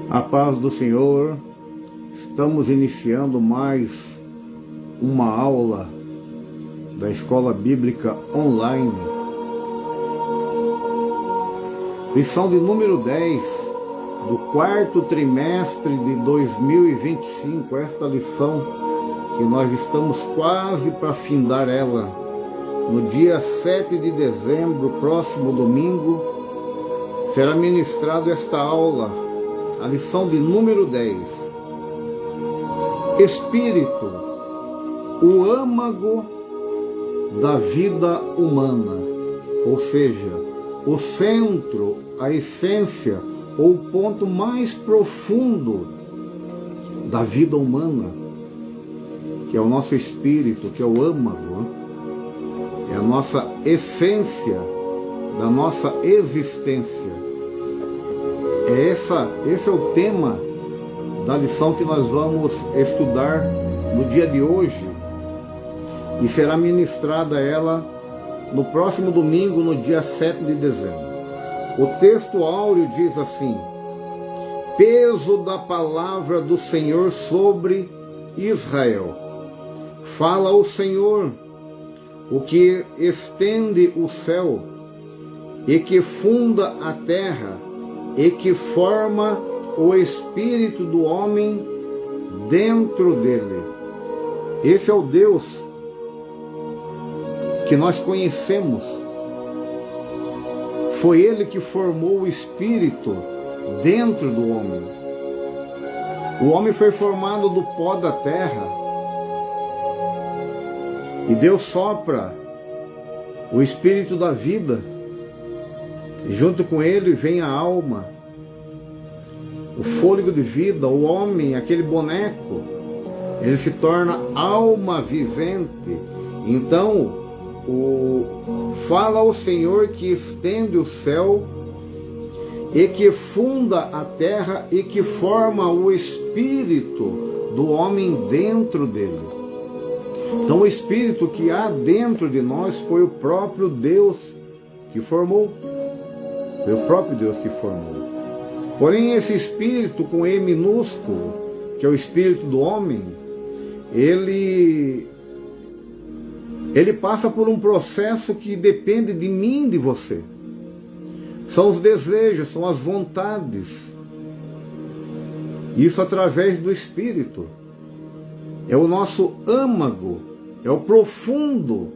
A paz do Senhor, estamos iniciando mais uma aula da Escola Bíblica Online. Lição de número 10 do quarto trimestre de 2025. Esta lição que nós estamos quase para findar ela. No dia 7 de dezembro, próximo domingo, será ministrada esta aula, a lição de número 10. Espírito, o âmago da vida humana, ou seja, o centro, a essência ou o ponto mais profundo da vida humana, que é o nosso espírito, que é o âmago, é a nossa essência da nossa existência. Esse é o tema da lição que nós vamos estudar no dia de hoje, e será ministrada ela no próximo domingo, no dia 7 de dezembro. O texto áureo diz assim: peso da palavra do Senhor sobre Israel. Fala o Senhor, o que estende o céu, e que funda a terra, e que forma o espírito do homem dentro dele. Esse é o Deus que nós conhecemos. Foi Ele que formou o espírito dentro do homem. O homem foi formado do pó da terra, e Deus sopra o espírito da vida, e junto com ele vem a alma, o fôlego de vida. O homem, aquele boneco, ele se torna alma vivente. Então, fala o Senhor que estende o céu, e que funda a terra, e que forma o espírito do homem dentro dele. Então, o espírito que há dentro de nós foi o próprio Deus que formou. Foi o próprio Deus que formou. Porém, esse espírito com E minúsculo, que é o espírito do homem, ele passa por um processo que depende de mim e de você. São os desejos, são as vontades. Isso através do espírito. É o nosso âmago, é o profundo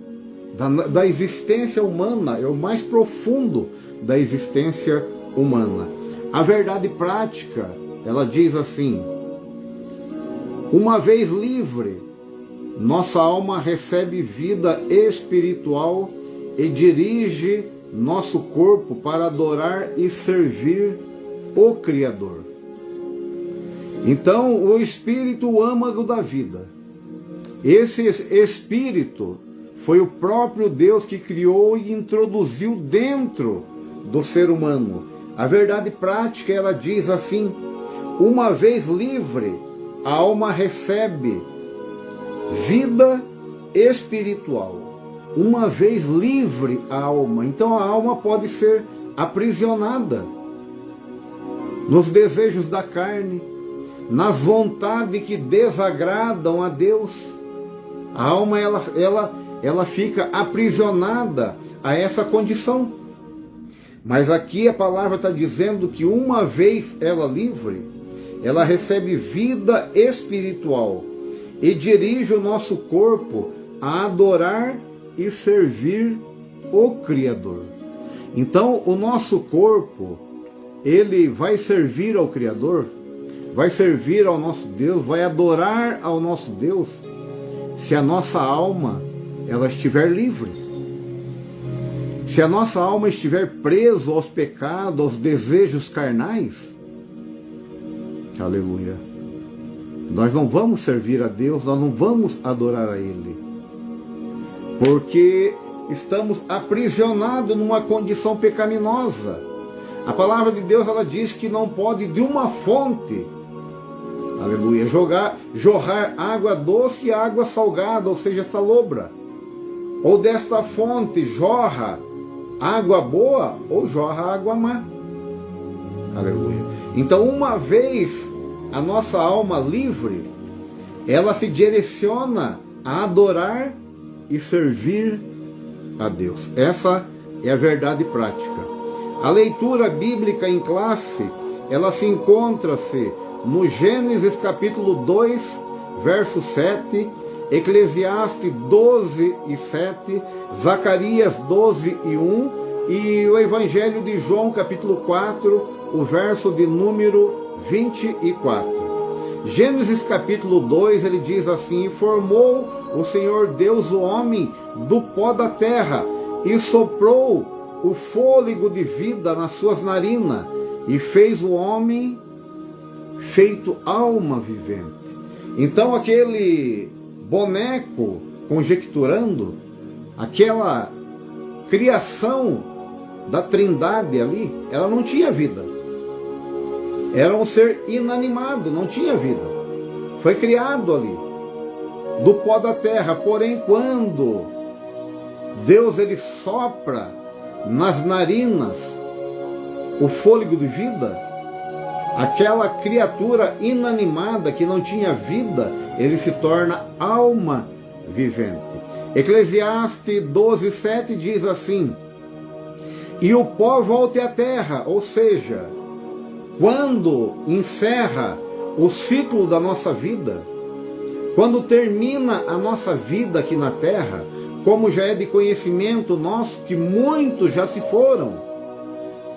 da existência humana, é o mais profundo da existência humana. A verdade prática, ela diz assim: uma vez livre, nossa alma recebe vida espiritual e dirige nosso corpo para adorar e servir o Criador. Então, o espírito, o âmago da vida. Esse espírito foi o próprio Deus que criou e introduziu dentro do ser humano. A verdade prática, ela diz assim: uma vez livre, a alma recebe vida espiritual. Uma vez livre a alma, então a alma pode ser aprisionada nos desejos da carne, nas vontades que desagradam a Deus. A alma ela fica aprisionada a essa condição. Mas aqui a palavra está dizendo que uma vez ela livre, ela recebe vida espiritual e dirige o nosso corpo a adorar e servir o Criador. Então, o nosso corpo, ele vai servir ao Criador, vai servir ao nosso Deus, vai adorar ao nosso Deus, se a nossa alma ela estiver livre. Se a nossa alma estiver presa aos pecados, aos desejos carnais, aleluia, nós não vamos servir a Deus, nós não vamos adorar a Ele, porque estamos aprisionados numa condição pecaminosa. A palavra de Deus, ela diz que não pode de uma fonte, aleluia, jorrar água doce e água salgada, ou seja, salobra. Ou desta fonte jorra água boa ou jorra água má. Aleluia. Então, uma vez a nossa alma livre, ela se direciona a adorar e servir a Deus. Essa é a verdade prática. A leitura bíblica em classe, ela se encontra-se no Gênesis capítulo 2, verso 7, Eclesiastes 12 e 7, Zacarias 12 e 1 e o Evangelho de João capítulo 4, o verso de número 24. Gênesis capítulo 2, ele diz assim: formou o Senhor Deus o homem do pó da terra e soprou o fôlego de vida nas suas narinas e fez o homem feito alma vivente. Então aquele boneco conjecturando, aquela criação da Trindade ali, ela não tinha vida. Era um ser inanimado, não tinha vida. Foi criado ali, do pó da terra. Porém, quando Deus ele sopra nas narinas o fôlego de vida, aquela criatura inanimada que não tinha vida, ele se torna alma vivente. Eclesiastes 12, 7 diz assim: e o pó volte à terra, ou seja, quando encerra o ciclo da nossa vida, quando termina a nossa vida aqui na terra, como já é de conhecimento nosso que muitos já se foram,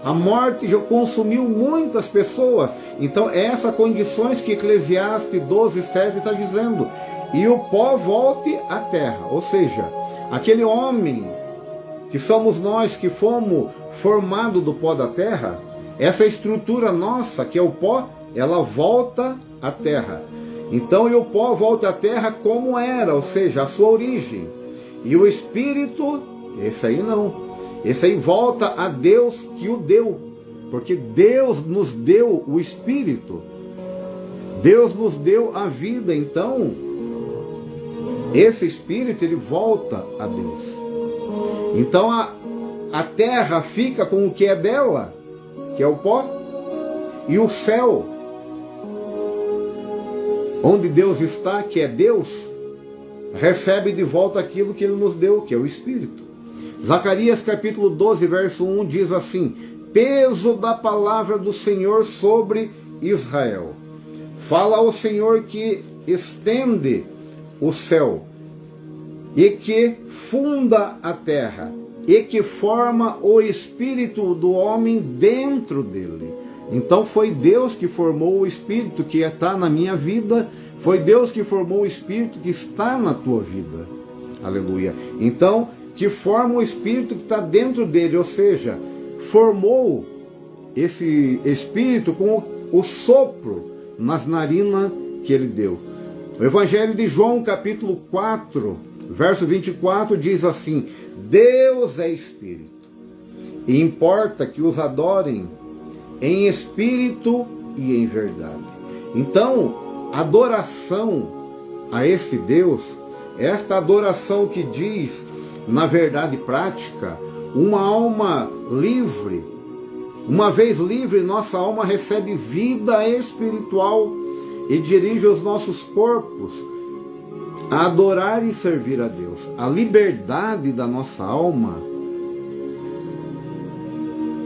a morte já consumiu muitas pessoas. Então essas condições que Eclesiastes 12, 7 está dizendo, e o pó volte à terra, ou seja, aquele homem que somos nós que fomos formados do pó da terra, essa estrutura nossa, que é o pó, ela volta à terra. Então, e o pó volta à terra como era, ou seja, a sua origem. E o Espírito, esse aí não. Esse aí volta a Deus que o deu. Porque Deus nos deu o Espírito. Deus nos deu a vida. Então, esse Espírito, ele volta a Deus. Então, a terra fica com o que é dela, que é o pó, e o céu, onde Deus está, que é Deus, recebe de volta aquilo que Ele nos deu, que é o Espírito. Zacarias capítulo 12, verso 1 diz assim: peso da palavra do Senhor sobre Israel. Fala ao Senhor que estende o céu, e que funda a terra, e que forma o espírito do homem dentro dele. Então foi Deus que formou o espírito que está na minha vida, foi Deus que formou o espírito que está na tua vida. Aleluia. Então, que forma o espírito que está dentro dele, ou seja, formou esse espírito com o sopro nas narinas que ele deu. O Evangelho de João, capítulo 4, verso 24, diz assim: Deus é Espírito, e importa que os adorem em espírito e em verdade. Então, adoração a esse Deus, esta adoração que diz, na verdade prática, uma alma livre, uma vez livre, nossa alma recebe vida espiritual e dirige os nossos corpos a adorar e servir a Deus. A liberdade da nossa alma,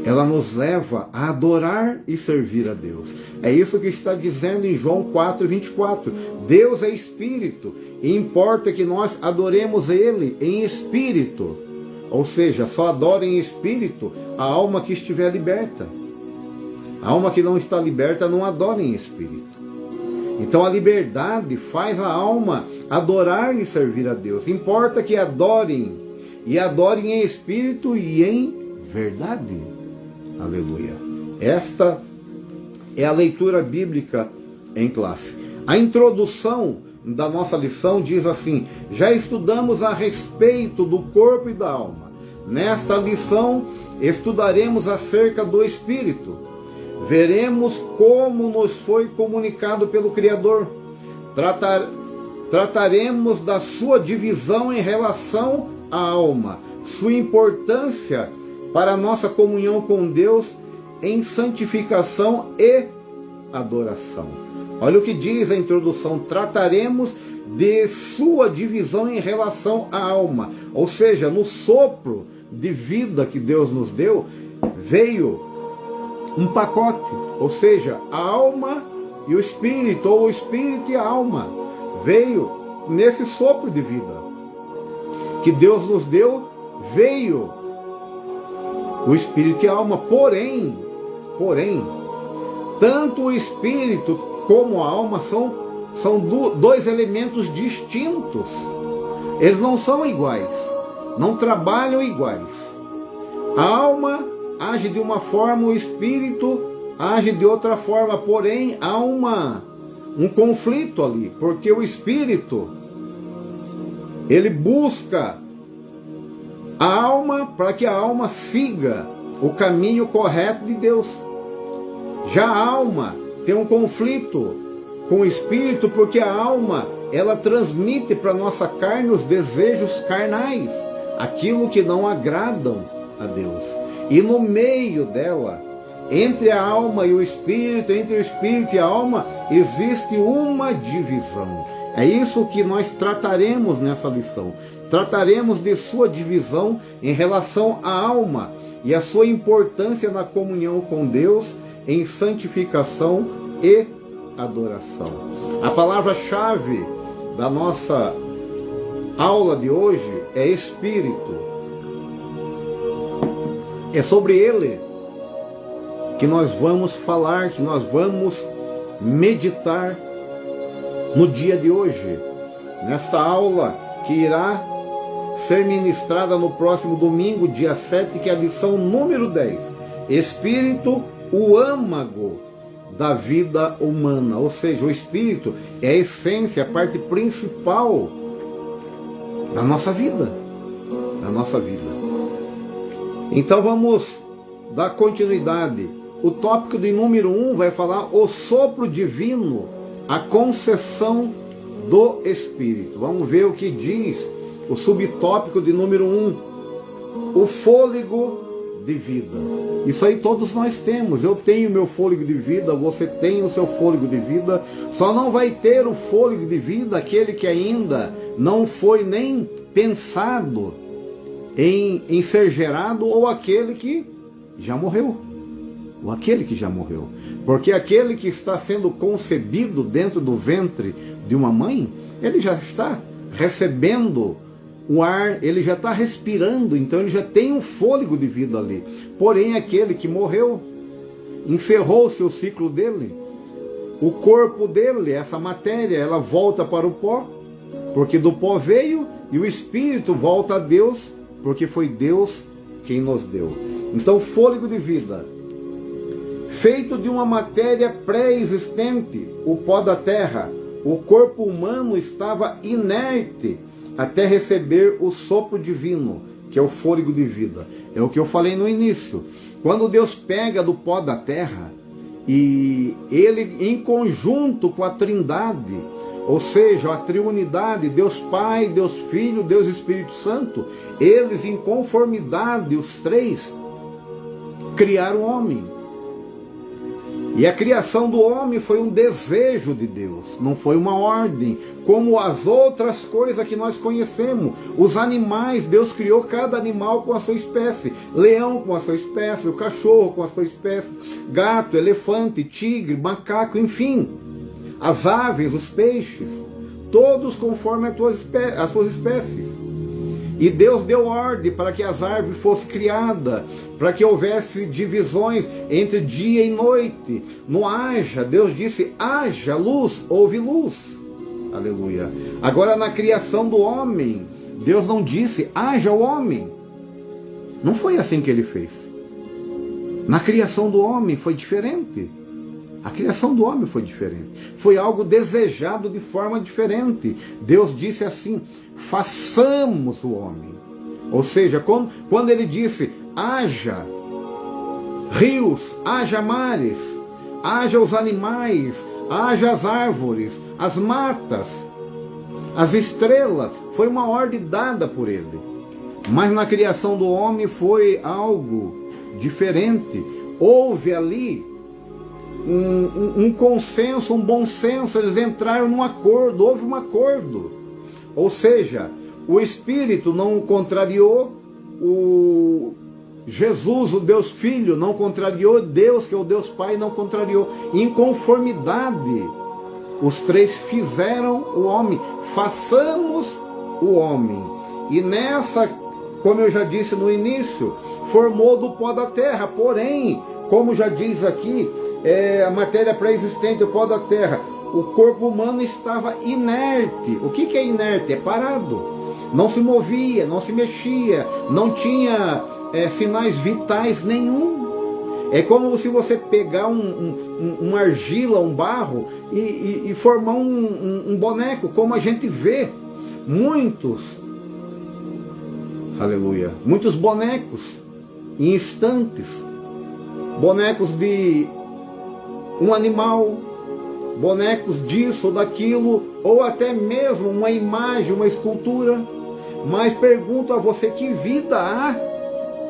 ela nos leva a adorar e servir a Deus. É isso que está dizendo em João 4, 24. Deus é Espírito, e importa que nós adoremos Ele em Espírito. Ou seja, só adora em Espírito a alma que estiver liberta. A alma que não está liberta não adora em Espírito. Então a liberdade faz a alma adorar e servir a Deus. Importa que adorem, e adorem em espírito e em verdade. Aleluia. Esta é a leitura bíblica em classe. A introdução da nossa lição diz assim: já estudamos a respeito do corpo e da alma. Nesta lição estudaremos acerca do espírito. Veremos como nos foi comunicado pelo Criador. Trataremos da sua divisão em relação à alma, sua importância para a nossa comunhão com Deus em santificação e adoração. Olha o que diz a introdução: trataremos de sua divisão em relação à alma. Ou seja, no sopro de vida que Deus nos deu, veio um pacote, ou seja, a alma e o espírito, ou o espírito e a alma, veio nesse sopro de vida que Deus nos deu, veio o espírito e a alma. Porém, tanto o espírito como a alma são dois elementos distintos. Eles não são iguais, não trabalham iguais. A alma age de uma forma, o espírito age de outra forma. Porém, há um conflito ali, porque o espírito, ele busca a alma para que a alma siga o caminho correto de Deus. Já a alma tem um conflito com o espírito, porque a alma, ela transmite para a nossa carne os desejos carnais, aquilo que não agradam a Deus. E no meio dela, entre a alma e o espírito, entre o espírito e a alma, existe uma divisão. É isso que nós trataremos nessa lição. Trataremos de sua divisão em relação à alma e a sua importância na comunhão com Deus, em santificação e adoração. A palavra-chave da nossa aula de hoje é espírito. É sobre ele que nós vamos falar, que nós vamos meditar no dia de hoje, nesta aula que irá ser ministrada no próximo domingo, dia 7, que é a lição número 10. Espírito, o âmago da vida humana. Ou seja, o espírito é a essência, a parte principal da nossa vida. Da nossa vida. Então vamos dar continuidade. O tópico de número 1 vai falar o sopro divino, a concessão do Espírito. Vamos ver o que diz o subtópico de número 1, o fôlego de vida. Isso aí todos nós temos. Eu tenho meu fôlego de vida, você tem o seu fôlego de vida. Só não vai ter o fôlego de vida aquele que ainda não foi nem pensado em ser gerado, ou aquele que já morreu. Ou aquele que já morreu. Porque aquele que está sendo concebido dentro do ventre de uma mãe, ele já está recebendo o ar, ele já está respirando, então ele já tem um fôlego de vida ali. Porém, aquele que morreu, encerrou o seu ciclo dele, o corpo dele, essa matéria, ela volta para o pó, porque do pó veio, e o espírito volta a Deus, porque foi Deus quem nos deu. Então, fôlego de vida, feito de uma matéria pré-existente, o pó da terra, o corpo humano estava inerte até receber o sopro divino, que é o fôlego de vida. É o que eu falei no início. Quando Deus pega do pó da terra, e ele em conjunto com a Trindade, ou seja, a triunidade, Deus Pai, Deus Filho, Deus Espírito Santo, eles em conformidade, os três, criaram o homem. E a criação do homem foi um desejo de Deus, não foi uma ordem, como as outras coisas que nós conhecemos. Os animais, Deus criou cada animal com a sua espécie. Leão com a sua espécie, o cachorro com a sua espécie, gato, elefante, tigre, macaco, enfim. As aves, os peixes, todos conforme as suas espécies. E Deus deu ordem para que as árvores fossem criadas, para que houvesse divisões entre dia e noite. No haja, Deus disse, haja luz, houve luz. Aleluia. Agora na criação do homem, Deus não disse, haja o homem. Não foi assim que ele fez. Na criação do homem foi diferente. A criação do homem foi diferente. Foi algo desejado de forma diferente. Deus disse assim, façamos o homem. Ou seja, quando ele disse, haja rios, haja mares, haja os animais, haja as árvores, as matas, as estrelas, foi uma ordem dada por ele. Mas na criação do homem foi algo diferente. houve ali um consenso, um bom senso, eles entraram num acordo, houve um acordo. Ou seja, o Espírito não contrariou o Jesus, o Deus Filho, não contrariou Deus, que é o Deus Pai, não contrariou. Em conformidade, os três fizeram o homem. Façamos o homem. E nessa, como eu já disse no início, formou do pó da terra. Porém, como já diz aqui, a matéria pré-existente, o pó da terra, o corpo humano estava inerte. O que é inerte? É parado. Não se movia, não se mexia, não tinha sinais vitais nenhum. É como se você pegar uma argila, um barro e formar um boneco, como a gente vê muitos, aleluia, muitos bonecos em instantes, bonecos de um animal, bonecos disso ou daquilo, ou até mesmo uma imagem, uma escultura. Mas pergunto a você, que vida há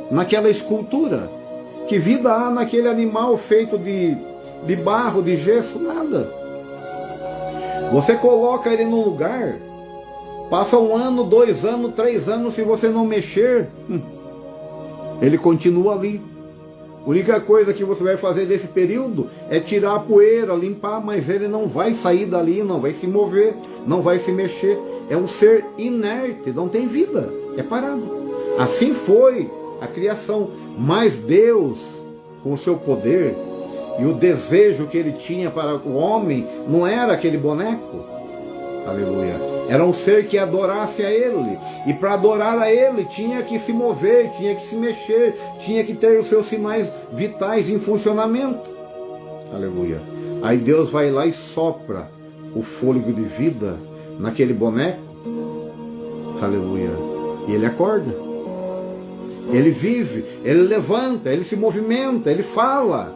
naquela escultura? Que vida há naquele animal feito de barro, de gesso? Nada. Você coloca ele num lugar, passa 1 ano, 2 anos, 3 anos, se você não mexer, ele continua ali. A única coisa que você vai fazer nesse período é tirar a poeira, limpar, mas ele não vai sair dali, não vai se mover, não vai se mexer. É um ser inerte, não tem vida, é parado. Assim foi a criação. Mas Deus, com o seu poder e o desejo que ele tinha para o homem, não era aquele boneco, aleluia, era um ser que adorasse a ele, e para adorar a ele tinha que se mover, tinha que se mexer, tinha que ter os seus sinais vitais em funcionamento, aleluia. Aí Deus vai lá e sopra o fôlego de vida naquele boneco, aleluia, e ele acorda. Ele vive, ele levanta, ele se movimenta, ele fala.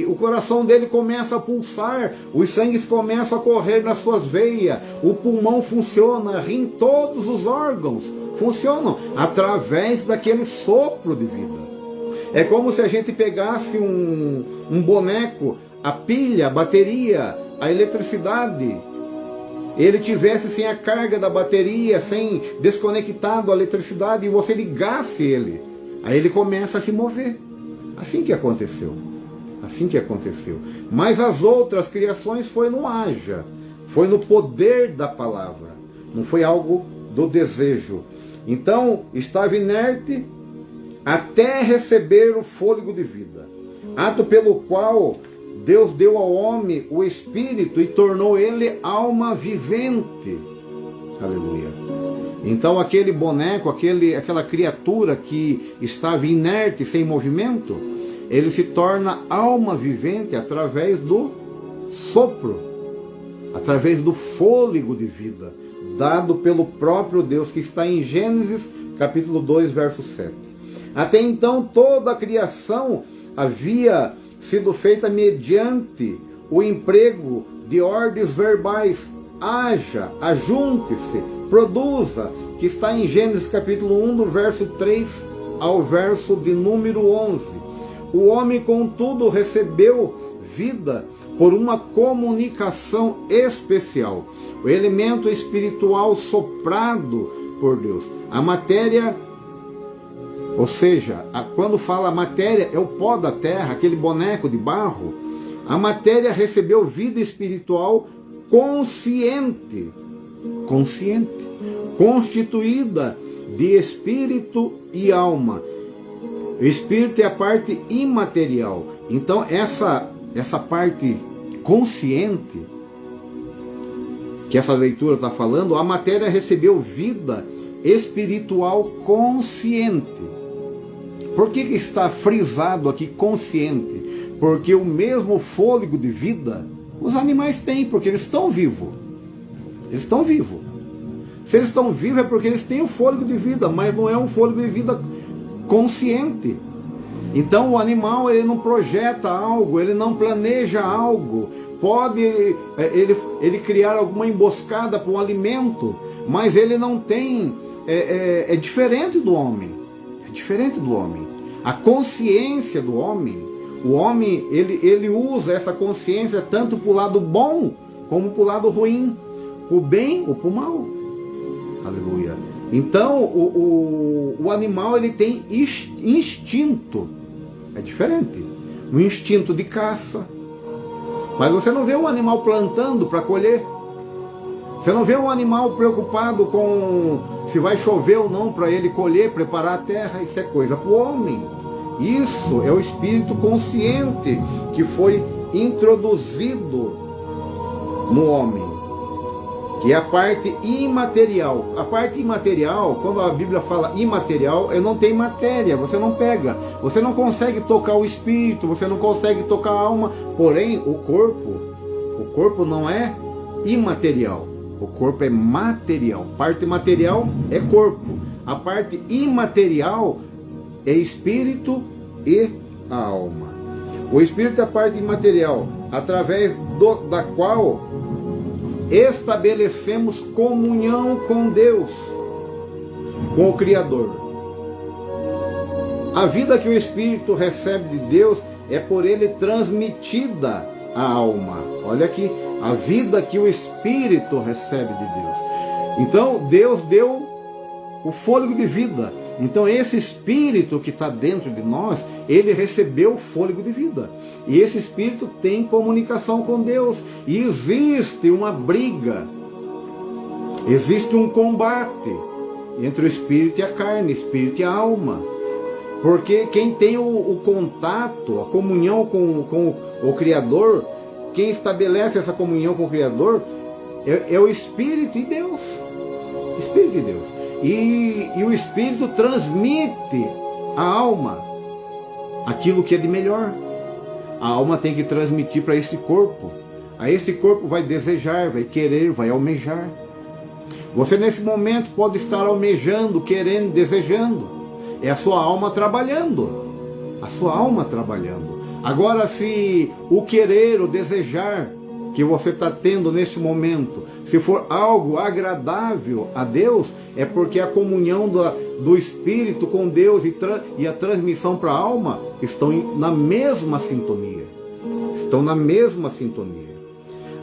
O coração dele começa a pulsar, os sangues começam a correr nas suas veias, o pulmão funciona, todos os órgãos funcionam através daquele sopro de vida. É como se a gente pegasse um boneco, a pilha, a bateria, a eletricidade, ele tivesse sem a carga da bateria, sem desconectado a eletricidade, e você ligasse ele, aí ele começa a se mover. Assim que aconteceu. Assim que aconteceu. Mas as outras criações foi no haja, foi no poder da palavra, não foi algo do desejo. Então estava inerte até receber o fôlego de vida, ato pelo qual Deus deu ao homem o Espírito e tornou ele alma vivente. Aleluia. Então aquele boneco, aquela criatura que estava inerte, sem movimento, ele se torna alma vivente através do sopro, através do fôlego de vida, dado pelo próprio Deus, que está em Gênesis capítulo 2, verso 7. Até então toda a criação havia sido feita mediante o emprego de ordens verbais. Haja, ajunte-se, produza, que está em Gênesis capítulo 1, do verso 3 ao verso de número 11. O homem, contudo, recebeu vida por uma comunicação especial, o elemento espiritual soprado por Deus. A matéria, ou seja, quando fala matéria, é o pó da terra, aquele boneco de barro. A matéria recebeu vida espiritual consciente, constituída de espírito e alma. O espírito é a parte imaterial. Então essa parte consciente, que essa leitura está falando, a matéria recebeu vida espiritual consciente. Por que está frisado aqui consciente? Porque o mesmo fôlego de vida os animais têm, porque eles estão vivos. Eles estão vivos. Se eles estão vivos é porque eles têm o fôlego de vida, mas não é um fôlego de vida consciente. Então o animal, ele não projeta algo, ele não planeja algo. Pode ele criar alguma emboscada para um alimento, mas ele não tem... É diferente do homem. É diferente do homem. A consciência do homem, o homem ele usa essa consciência tanto para o lado bom como para o lado ruim, para o bem ou para o mal. Aleluia. Então o animal ele tem instinto, é diferente, um instinto de caça. Mas você não vê um animal plantando para colher. Você não vê um animal preocupado com se vai chover ou não para ele colher, preparar a terra. Isso é coisa para o homem. Isso é o espírito consciente que foi introduzido no homem, que é a parte imaterial. A parte imaterial, quando a Bíblia fala imaterial, não tem matéria, você não pega, você não consegue tocar o espírito, você não consegue tocar a alma. Porém, o corpo não é imaterial, o corpo é material. Parte material é corpo, a parte imaterial é espírito e a alma. O espírito é a parte imaterial, através da qual estabelecemos comunhão com Deus, com o Criador. A vida que o Espírito recebe de Deus é por ele transmitida à alma. Olha aqui, a vida que o Espírito recebe de Deus. Então Deus deu o fôlego de vida. Então esse Espírito que está dentro de nós, ele recebeu o fôlego de vida. E esse Espírito tem comunicação com Deus. E existe uma briga, existe um combate entre o Espírito e a carne, Espírito e a alma. Porque quem tem o contato, a comunhão com o Criador, quem estabelece essa comunhão com o Criador, é o Espírito e Deus. Espírito e Deus. E o Espírito transmite à alma aquilo que é de melhor. A alma tem que transmitir para esse corpo. A esse corpo vai desejar, vai querer, vai almejar. Você nesse momento pode estar almejando, querendo, desejando. É a sua alma trabalhando. A sua alma trabalhando. Agora, se o querer, o desejar que você está tendo nesse momento, se for algo agradável a Deus, é porque a comunhão do Espírito com Deus e a transmissão para a alma estão na mesma sintonia. Estão na mesma sintonia.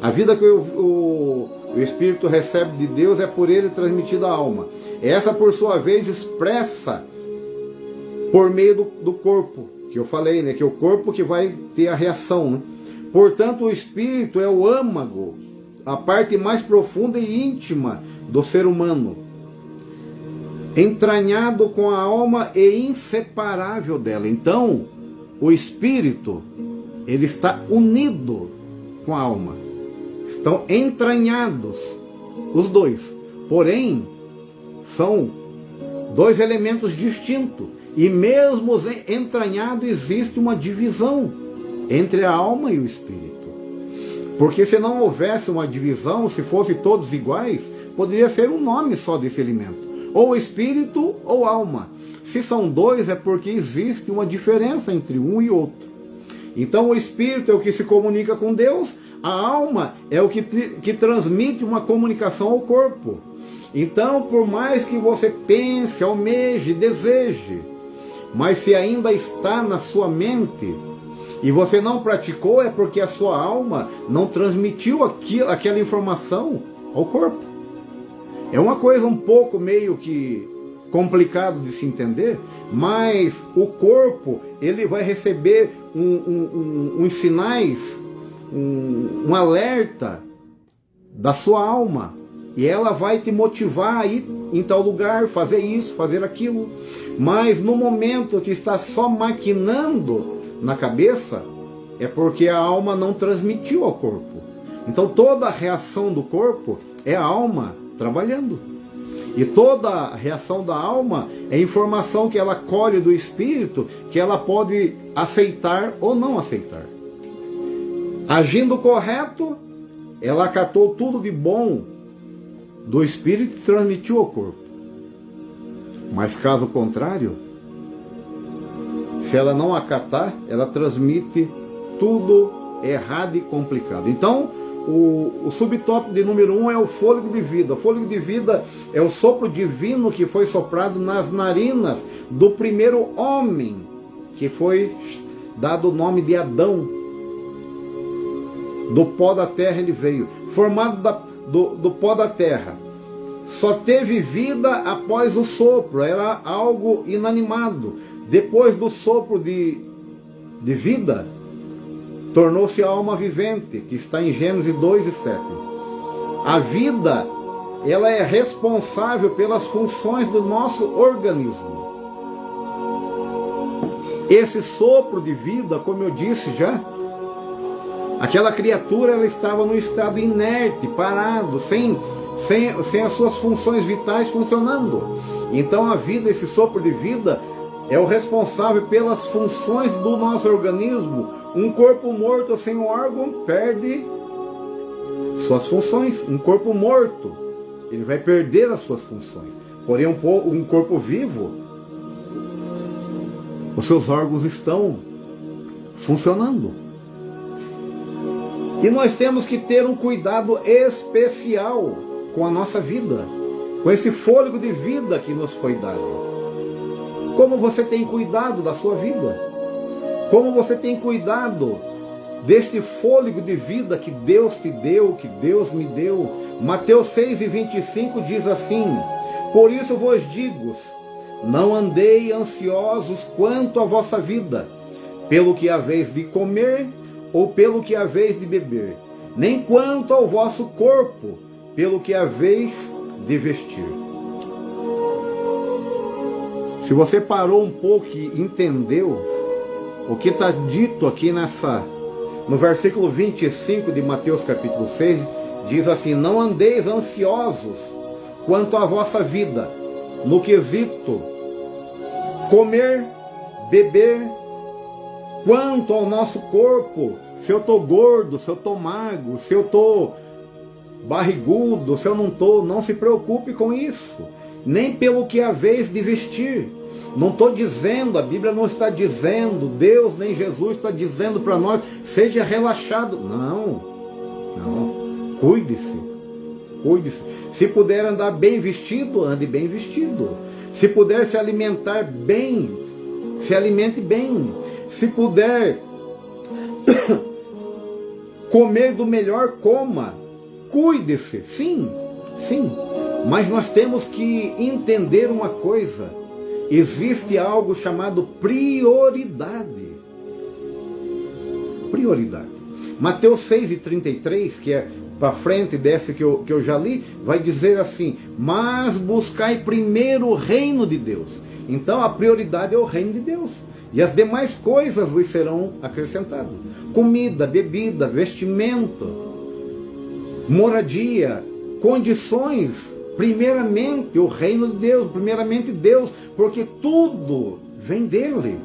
A vida que o Espírito recebe de Deus é por ele transmitida à alma. Essa, por sua vez, expressa por meio do corpo, que eu falei, né? Que é o corpo que vai ter a reação, né? Portanto, o Espírito é o âmago, a parte mais profunda e íntima do ser humano, entranhado com a alma e inseparável dela. Então, o Espírito, ele está unido com a alma. Estão entranhados os dois. Porém, são dois elementos distintos. E mesmo entranhado existe uma divisão entre a alma e o Espírito. Porque se não houvesse uma divisão, se fossem todos iguais, poderia ser um nome só desse elemento. Ou Espírito ou alma. Se são dois, é porque existe uma diferença entre um e outro. Então o Espírito é o que se comunica com Deus, a alma é o que transmite uma comunicação ao corpo. Então, por mais que você pense, almeje, deseje, mas se ainda está na sua mente e você não praticou, é porque a sua alma não transmitiu aquela informação ao corpo. É uma coisa um pouco meio que complicado de se entender, mas o corpo ele vai receber uns sinais, um alerta da sua alma. E ela vai te motivar a ir em tal lugar, fazer isso, fazer aquilo. Mas no momento que está só maquinando na cabeça, é porque a alma não transmitiu ao corpo. Então toda a reação do corpo é a alma trabalhando. E toda a reação da alma é informação que ela colhe do Espírito, que ela pode aceitar ou não aceitar. Agindo correto, ela acatou tudo de bom do Espírito e transmitiu ao corpo. Mas caso contrário, se ela não acatar, ela transmite tudo errado e complicado. Então, o subtópico de número 1 é o fôlego de vida. O fôlego de vida é o sopro divino que foi soprado nas narinas do primeiro homem que foi dado o nome de Adão. Do pó da terra ele veio, formado do pó da terra. Só teve vida após o sopro, era algo inanimado. Depois do sopro de vida, tornou-se alma vivente, que está em Gênesis 2:7. A vida, ela é responsável pelas funções do nosso organismo. Esse sopro de vida, como eu disse já, aquela criatura ela estava no estado inerte, parado, sem as suas funções vitais funcionando. Então a vida, esse sopro de vida, é o responsável pelas funções do nosso organismo. Um corpo morto sem um órgão perde suas funções. Um corpo morto, ele vai perder as suas funções. Porém, um corpo vivo, os seus órgãos estão funcionando. E nós temos que ter um cuidado especial com a nossa vida, com esse fôlego de vida que nos foi dado. Como você tem cuidado da sua vida? Como você tem cuidado deste fôlego de vida que Deus te deu, que Deus me deu? Mateus 6:25 diz assim: por isso vos digo, não andei ansiosos quanto à vossa vida, pelo que haveis de comer ou pelo que haveis de beber, nem quanto ao vosso corpo, pelo que haveis de vestir. Se você parou um pouco e entendeu o que está dito aqui no versículo 25 de Mateus capítulo 6, diz assim: não andeis ansiosos quanto à vossa vida, no quesito comer, beber, quanto ao nosso corpo, se eu estou gordo, se eu estou magro, se eu estou barrigudo, se eu não estou, não se preocupe com isso. Nem pelo que haveis de vestir. Não estou dizendo, a Bíblia não está dizendo, Deus nem Jesus está dizendo para nós, seja relaxado. Não. Cuide-se. Se puder andar bem vestido, ande bem vestido. Se puder se alimentar bem, se alimente bem. Se puder comer do melhor, coma. Cuide-se, sim. Mas nós temos que entender uma coisa. Existe algo chamado prioridade. Mateus 6:33, que é para frente dessa que eu já li, vai dizer assim: mas buscai primeiro o reino de Deus. Então a prioridade é o reino de Deus. E as demais coisas vos serão acrescentadas. Comida, bebida, vestimento, moradia, condições. Primeiramente o reino de Deus, primeiramente Deus, porque tudo vem dele.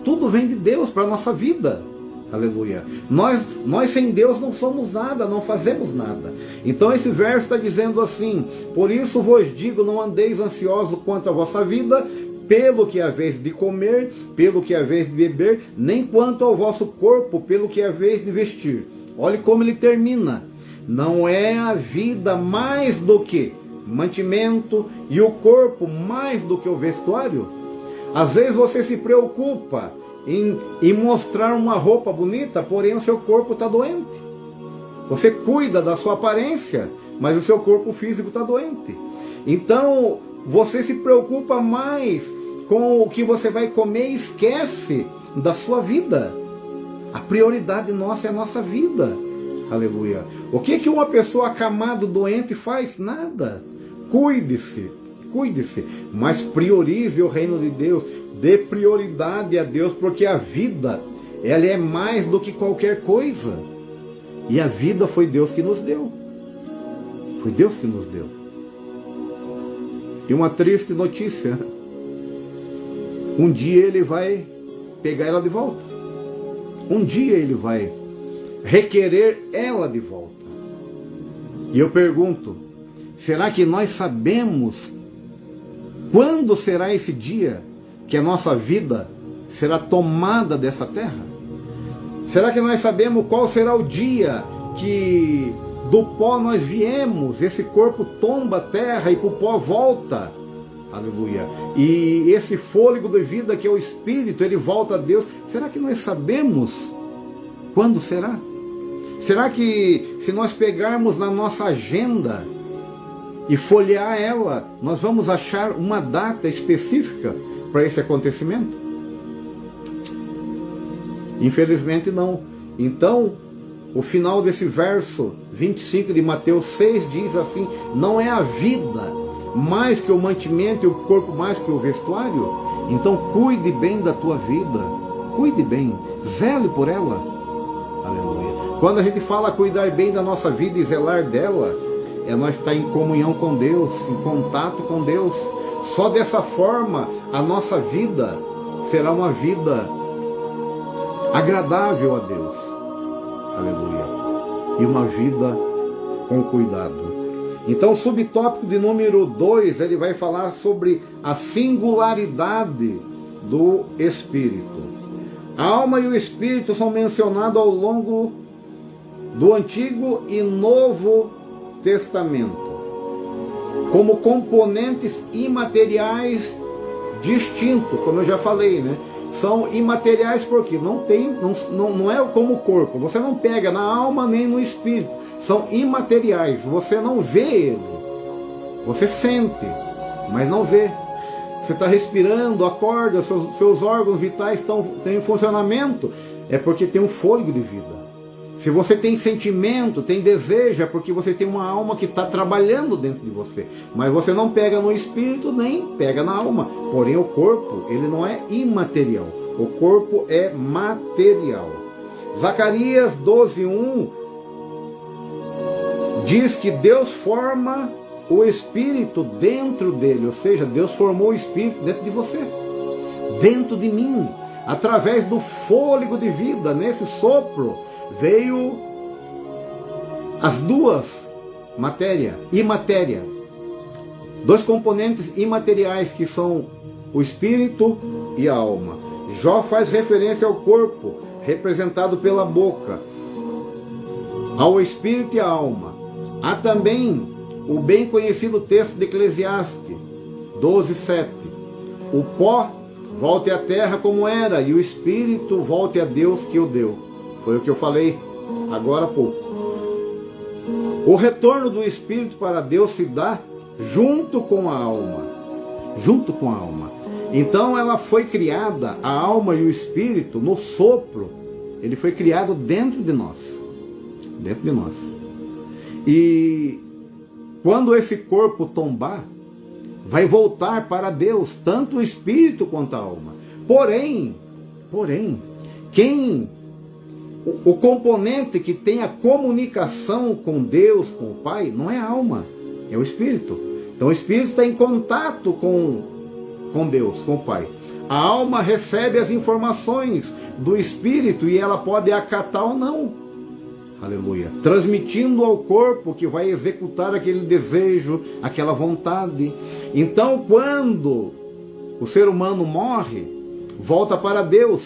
Tudo vem de Deus para a nossa vida. Aleluia. Nós sem Deus não somos nada, não fazemos nada. Então esse verso está dizendo assim: por isso vos digo, não andeis ansiosos quanto à vossa vida, pelo que haveis de comer, pelo que haveis de beber, nem quanto ao vosso corpo, pelo que haveis de vestir. Olhe como ele termina: não é a vida mais do que mantimento e o corpo mais do que o vestuário? Às vezes você se preocupa em mostrar uma roupa bonita, porém o seu corpo está doente. Você cuida da sua aparência, mas o seu corpo físico está doente. Então você se preocupa mais com o que você vai comer e esquece da sua vida. A prioridade nossa é a nossa vida. Aleluia. O que uma pessoa acamada, doente faz? Nada. Cuide-se, mas priorize o reino de Deus, dê prioridade a Deus, porque a vida, ela é mais do que qualquer coisa. E a vida foi Deus que nos deu. Foi Deus que nos deu. E uma triste notícia: um dia Ele vai pegar ela de volta. Um dia Ele vai requerer ela de volta. E eu pergunto: será que nós sabemos quando será esse dia que a nossa vida será tomada dessa terra? Será que nós sabemos qual será o dia que do pó nós viemos, esse corpo tomba a terra e para o pó volta? Aleluia. E esse fôlego de vida que é o Espírito, ele volta a Deus. Será que nós sabemos quando será? Será que se nós pegarmos na nossa agenda e folhear ela, nós vamos achar uma data específica para esse acontecimento? Infelizmente não. Então, o final desse verso 25 de Mateus 6 diz assim: não é a vida mais que o mantimento e o corpo mais que o vestuário? Então cuide bem da tua vida, cuide bem, zele por ela. Aleluia. Quando a gente fala cuidar bem da nossa vida e zelar dela, é nós estar em comunhão com Deus, em contato com Deus. Só dessa forma a nossa vida será uma vida agradável a Deus. Aleluia. E uma vida com cuidado. Então, o subtópico de número 2, ele vai falar sobre a singularidade do Espírito. A alma e o Espírito são mencionados ao longo do Antigo e Novo Testamento como componentes imateriais distintos, como eu já falei, né? São imateriais porque não é como o corpo. Você não pega na alma nem no espírito. São imateriais. Você não vê ele. Você sente, mas não vê. Você está respirando, acorda, seus órgãos vitais estão em funcionamento. É porque tem um fôlego de vida. Se você tem sentimento, tem desejo, é porque você tem uma alma que está trabalhando dentro de você. Mas você não pega no espírito, nem pega na alma. Porém, o corpo, ele não é imaterial. O corpo é material. Zacarias 12:1 diz que Deus forma o espírito dentro dele. Ou seja, Deus formou o espírito dentro de você. Dentro de mim. Através do fôlego de vida, nesse sopro, veio as duas matéria e matéria, dois componentes imateriais que são o espírito e a alma. Jó faz referência ao corpo, representado pela boca, ao espírito e à alma. Há também o bem conhecido texto de Eclesiastes 12:7. O pó volte à terra como era, e o espírito volte a Deus que o deu. Foi o que eu falei agora há pouco. O retorno do espírito para Deus se dá junto com a alma. Junto com a alma. Então ela foi criada, a alma e o espírito, no sopro. Ele foi criado dentro de nós. Dentro de nós. E quando esse corpo tombar, vai voltar para Deus, tanto o espírito quanto a alma. Porém, o componente que tem a comunicação com Deus, com o Pai, não é a alma, é o Espírito. Então o Espírito está em contato com Deus, com o Pai. A alma recebe as informações do Espírito e ela pode acatar ou não. Aleluia. Transmitindo ao corpo que vai executar aquele desejo, aquela vontade. Então quando o ser humano morre, volta para Deus,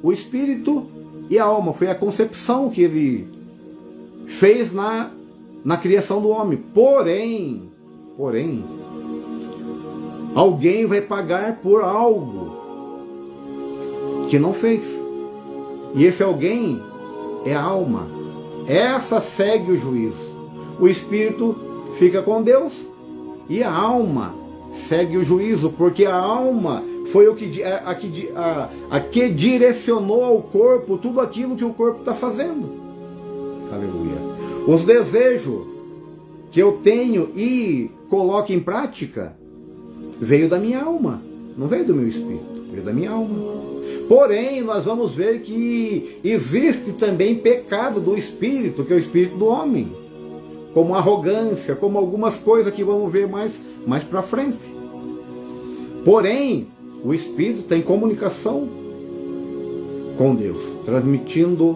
o Espírito e a alma. Foi a concepção que ele fez na criação do homem. Porém, alguém vai pagar por algo que não fez. E esse alguém é a alma. Essa segue o juízo. O espírito fica com Deus e a alma segue o juízo, porque a alma foi a que direcionou ao corpo tudo aquilo que o corpo está fazendo. Aleluia. Os desejos que eu tenho e coloco em prática veio da minha alma, não veio do meu espírito, veio da minha alma. Porém, nós vamos ver que existe também pecado do espírito, que é o espírito do homem, como arrogância, como algumas coisas que vamos ver mais para frente. Porém, o espírito tem comunicação com Deus, transmitindo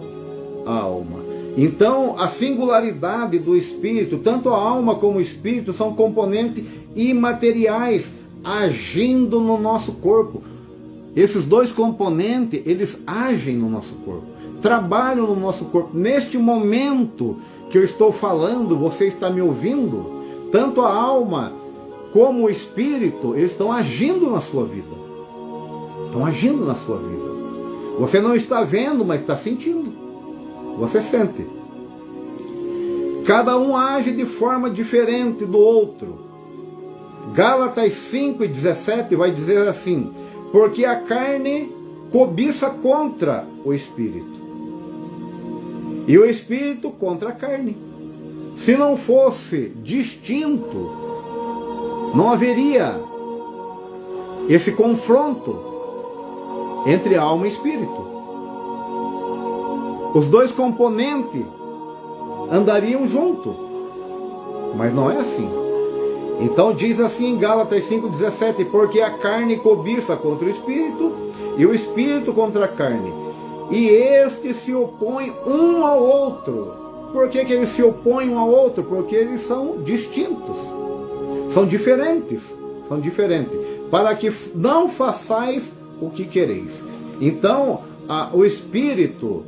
a alma. Então, a singularidade do espírito, tanto a alma como o espírito, são componentes imateriais agindo no nosso corpo. Esses dois componentes, eles agem no nosso corpo, trabalham no nosso corpo. Neste momento que eu estou falando, você está me ouvindo, tanto a alma como o Espírito, eles estão agindo na sua vida. Estão agindo na sua vida. Você não está vendo, mas está sentindo. Você sente. Cada um age de forma diferente do outro. Gálatas 5:17 vai dizer assim: porque a carne cobiça contra o Espírito, e o Espírito contra a carne. Se não fosse distinto, não haveria esse confronto entre alma e espírito. Os dois componentes andariam juntos, mas não é assim. Então diz assim em Gálatas 5:17: porque a carne cobiça contra o espírito, e o espírito contra a carne, e estes se opõem um ao outro. Por que eles se opõem um ao outro? Porque eles são distintos, são diferentes, para que não façais o que quereis. Então, o espírito,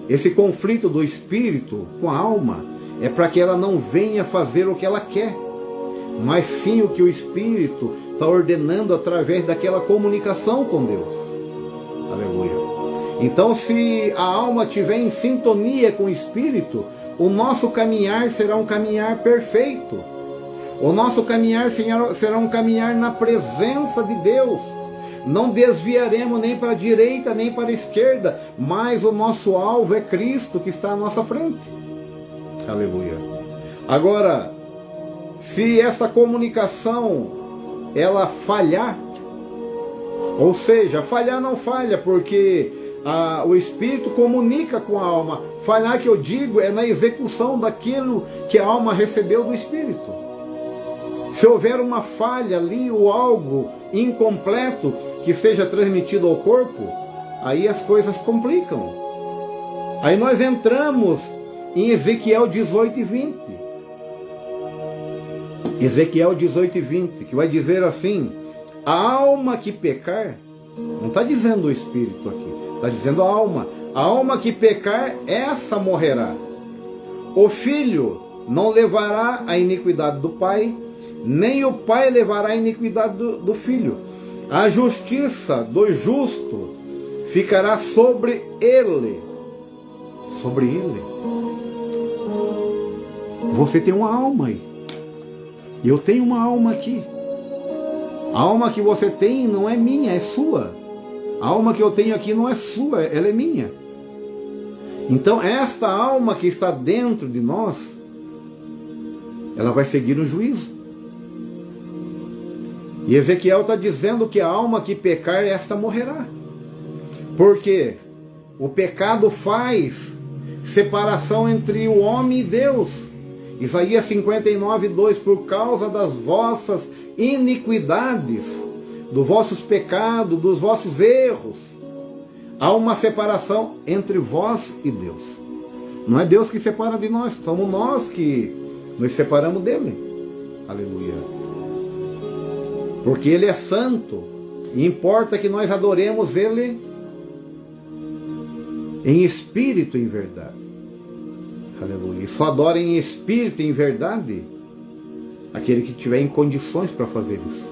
esse conflito do espírito com a alma, é para que ela não venha fazer o que ela quer, mas sim o que o espírito está ordenando através daquela comunicação com Deus. Aleluia. Então, se a alma estiver em sintonia com o espírito, o nosso caminhar será um caminhar perfeito. O nosso caminhar será um caminhar na presença de Deus. Não desviaremos nem para a direita nem para a esquerda, mas o nosso alvo é Cristo que está à nossa frente. Aleluia. Agora, se essa comunicação ela falhar, ou seja, falhar não falha, porque o Espírito comunica com a alma. Falhar, que eu digo, é na execução daquilo que a alma recebeu do Espírito. Se houver uma falha ali ou algo incompleto que seja transmitido ao corpo, aí as coisas complicam. Aí nós entramos em Ezequiel 18:20. Ezequiel 18:20, que vai dizer assim: a alma que pecar, não está dizendo o espírito aqui, está dizendo a alma que pecar, essa morrerá. O filho não levará a iniquidade do pai, nem o pai levará a iniquidade do filho. A justiça do justo ficará sobre ele. Sobre ele. Você tem uma alma aí. Eu tenho uma alma aqui. A alma que você tem não é minha, é sua. A alma que eu tenho aqui não é sua, ela é minha. Então esta alma que está dentro de nós, ela vai seguir o juízo. E Ezequiel está dizendo que a alma que pecar, esta morrerá. Porque o pecado faz separação entre o homem e Deus. Isaías 59:2: por causa das vossas iniquidades, dos vossos pecados, dos vossos erros, há uma separação entre vós e Deus. Não é Deus que separa de nós, somos nós que nos separamos dele. Aleluia. Porque ele é santo, e importa que nós adoremos ele em espírito e em verdade. Aleluia. E só adora em espírito e em verdade aquele que tiver em condições para fazer isso.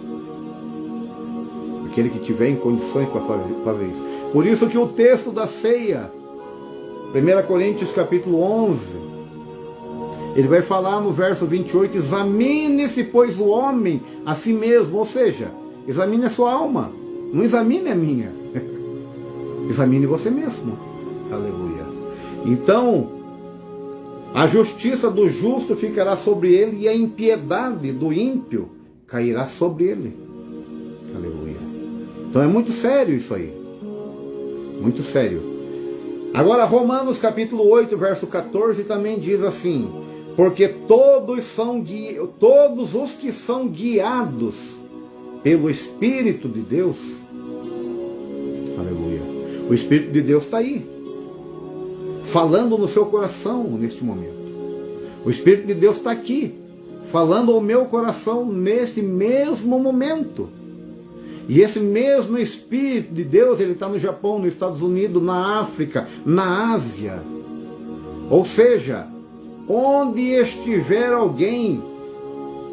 Aquele que tiver em condições para fazer isso. Por isso que o texto da ceia, 1 Coríntios capítulo 11, ele vai falar no verso 28, examine-se, pois, o homem a si mesmo. Ou seja, examine a sua alma, não examine a minha. Examine você mesmo. Aleluia. Então, a justiça do justo ficará sobre ele, e a impiedade do ímpio cairá sobre ele. Aleluia. Então é muito sério isso aí. Muito sério. Agora Romanos capítulo 8, verso 14 também diz assim: porque todos os que são guiados pelo Espírito de Deus, aleluia, o Espírito de Deus está aí, falando no seu coração neste momento. O Espírito de Deus está aqui, falando ao meu coração neste mesmo momento. E esse mesmo Espírito de Deus, ele está no Japão, nos Estados Unidos, na África, na Ásia. Ou seja, onde estiver alguém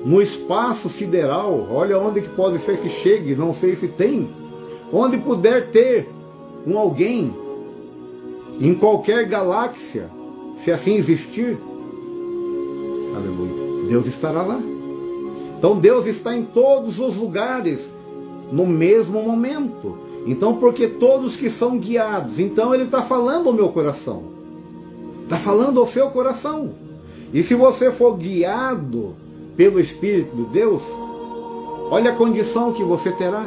no espaço sideral, olha onde que pode ser que chegue, não sei se tem, onde puder ter um alguém, em qualquer galáxia, se assim existir, aleluia, Deus estará lá. Então Deus está em todos os lugares, no mesmo momento. Então, porque todos que são guiados, então Ele está falando ao meu coração, está falando ao seu coração. E se você for guiado pelo Espírito de Deus, olha a condição que você terá.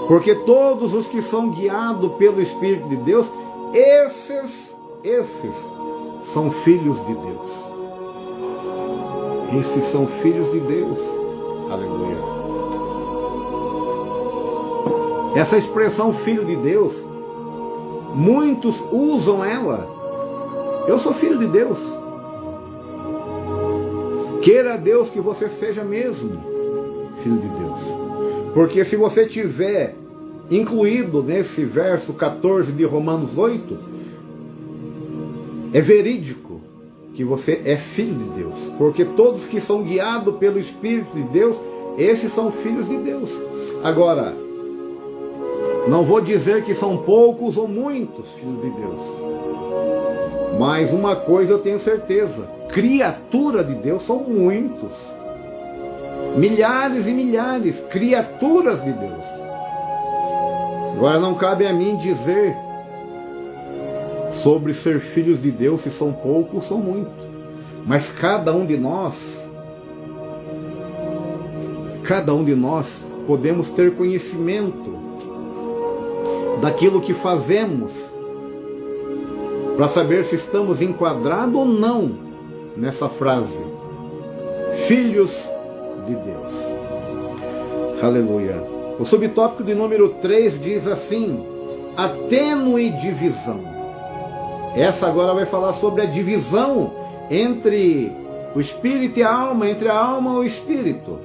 Porque todos os que são guiados pelo Espírito de Deus, esses são filhos de Deus. Esses são filhos de Deus. Aleluia. Essa expressão filho de Deus, muitos usam ela. Eu sou filho de Deus. Queira Deus que você seja mesmo filho de Deus. Porque se você tiver incluído nesse verso 14 de Romanos 8, é verídico que você é filho de Deus. Porque todos que são guiados pelo Espírito de Deus, esses são filhos de Deus. Agora, não vou dizer que são poucos ou muitos filhos de Deus. Mas uma coisa eu tenho certeza, criatura de Deus são muitos. Milhares e milhares, criaturas de Deus. Agora não cabe a mim dizer sobre ser filhos de Deus se são poucos ou são muitos. Mas cada um de nós podemos ter conhecimento daquilo que fazemos, para saber se estamos enquadrados ou não nessa frase, filhos de Deus. Aleluia. O subtópico de número 3 diz assim: a tênue divisão. Essa agora vai falar sobre a divisão entre o espírito e a alma, entre a alma e o espírito.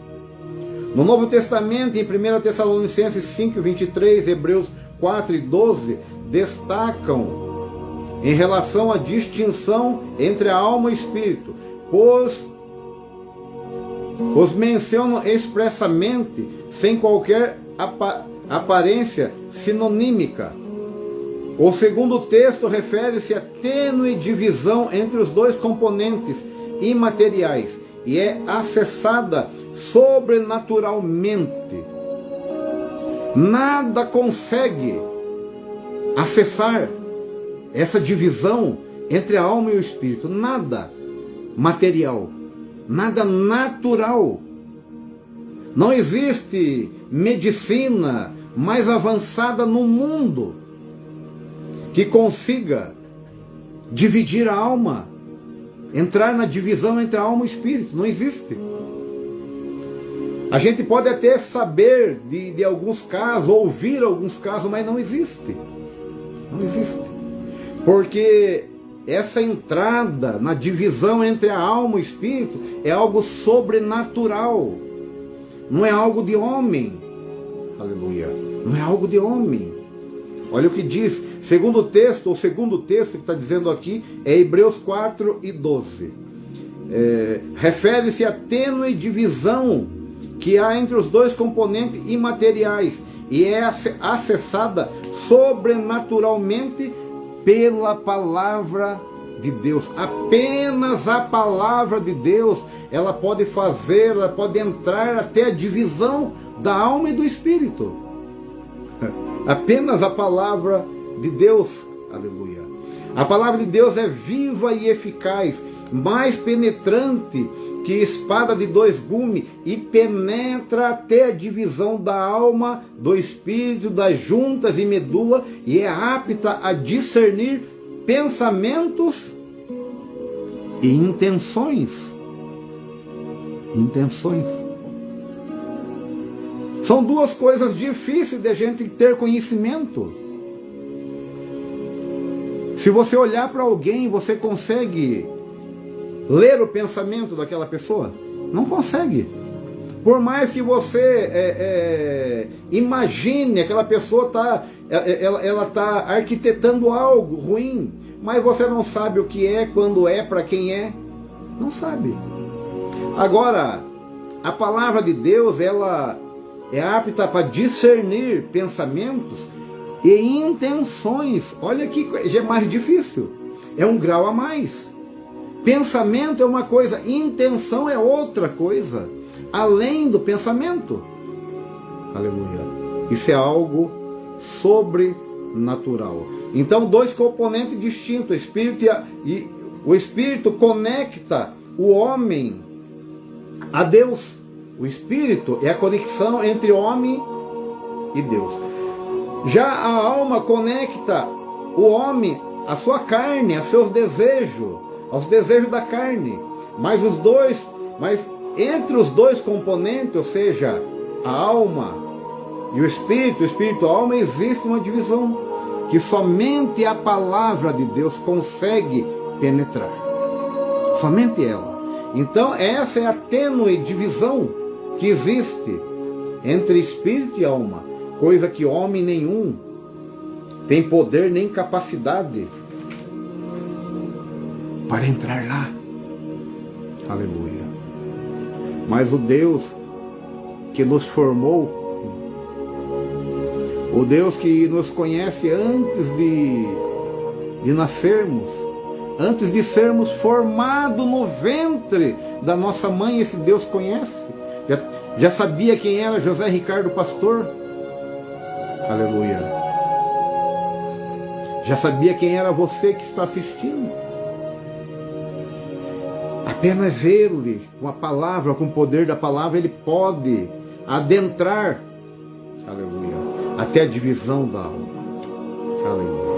No Novo Testamento, em 1 Tessalonicenses 5, 23, Hebreus 4 e 12, destacam em relação à distinção entre a alma e o espírito, pois os mencionam expressamente, sem qualquer aparência sinonímica. O segundo texto refere-se à tênue divisão entre os dois componentes imateriais e é acessada sobrenaturalmente. Nada consegue acessar essa divisão entre a alma e o espírito. Nada material, nada natural. Não existe medicina mais avançada no mundo que consiga dividir a alma, entrar na divisão entre a alma e o espírito. Não existe. A gente pode até saber de alguns casos, ouvir alguns casos, mas não existe. Não existe. Porque essa entrada na divisão entre a alma e o espírito é algo sobrenatural. Não é algo de homem. Aleluia. Não é algo de homem. Olha o que diz, o segundo texto que está dizendo aqui é Hebreus 4 e 12. Refere-se à tênue divisão que há entre os dois componentes imateriais e é acessada sobrenaturalmente pela palavra de Deus. Apenas a palavra de Deus, ela pode entrar até a divisão da alma e do espírito. Apenas a palavra de Deus. Aleluia. A palavra de Deus é viva e eficaz, mais penetrante que espada de dois gumes, e penetra até a divisão da alma, do espírito, das juntas e medula, e é apta a discernir pensamentos e intenções. São duas coisas difíceis de a gente ter conhecimento. Se você olhar para alguém, você consegue ler o pensamento daquela pessoa? Não consegue. Por mais que você imagine, aquela pessoa está arquitetando algo ruim, mas você não sabe o que é, quando é, para quem é. Não sabe. Agora, a palavra de Deus, ela é apta para discernir pensamentos e intenções. Olha que já é mais difícil. É um grau a mais. Pensamento é uma coisa, intenção é outra coisa. Além do pensamento. Aleluia. Isso é algo sobrenatural. Então, dois componentes distintos. O Espírito conecta o homem a Deus. O Espírito é a conexão entre homem e Deus. Já a alma conecta o homem à sua carne, a seus desejos, aos desejos da carne. Mas entre os dois componentes, ou seja, a alma e o espírito e a alma, existe uma divisão que somente a palavra de Deus consegue penetrar. Somente ela. Então essa é a tênue divisão que existe entre espírito e alma, coisa que homem nenhum tem poder nem capacidade para entrar lá. Aleluia. Mas o Deus que nos formou, o Deus que nos conhece antes de nascermos, antes de sermos formados no ventre da nossa mãe, esse Deus conhece. Já sabia quem era José Ricardo Pastor. Aleluia. Já sabia quem era você que está assistindo. Apenas Ele, com a palavra, com o poder da palavra, Ele pode adentrar, aleluia, até a divisão da alma. Aleluia.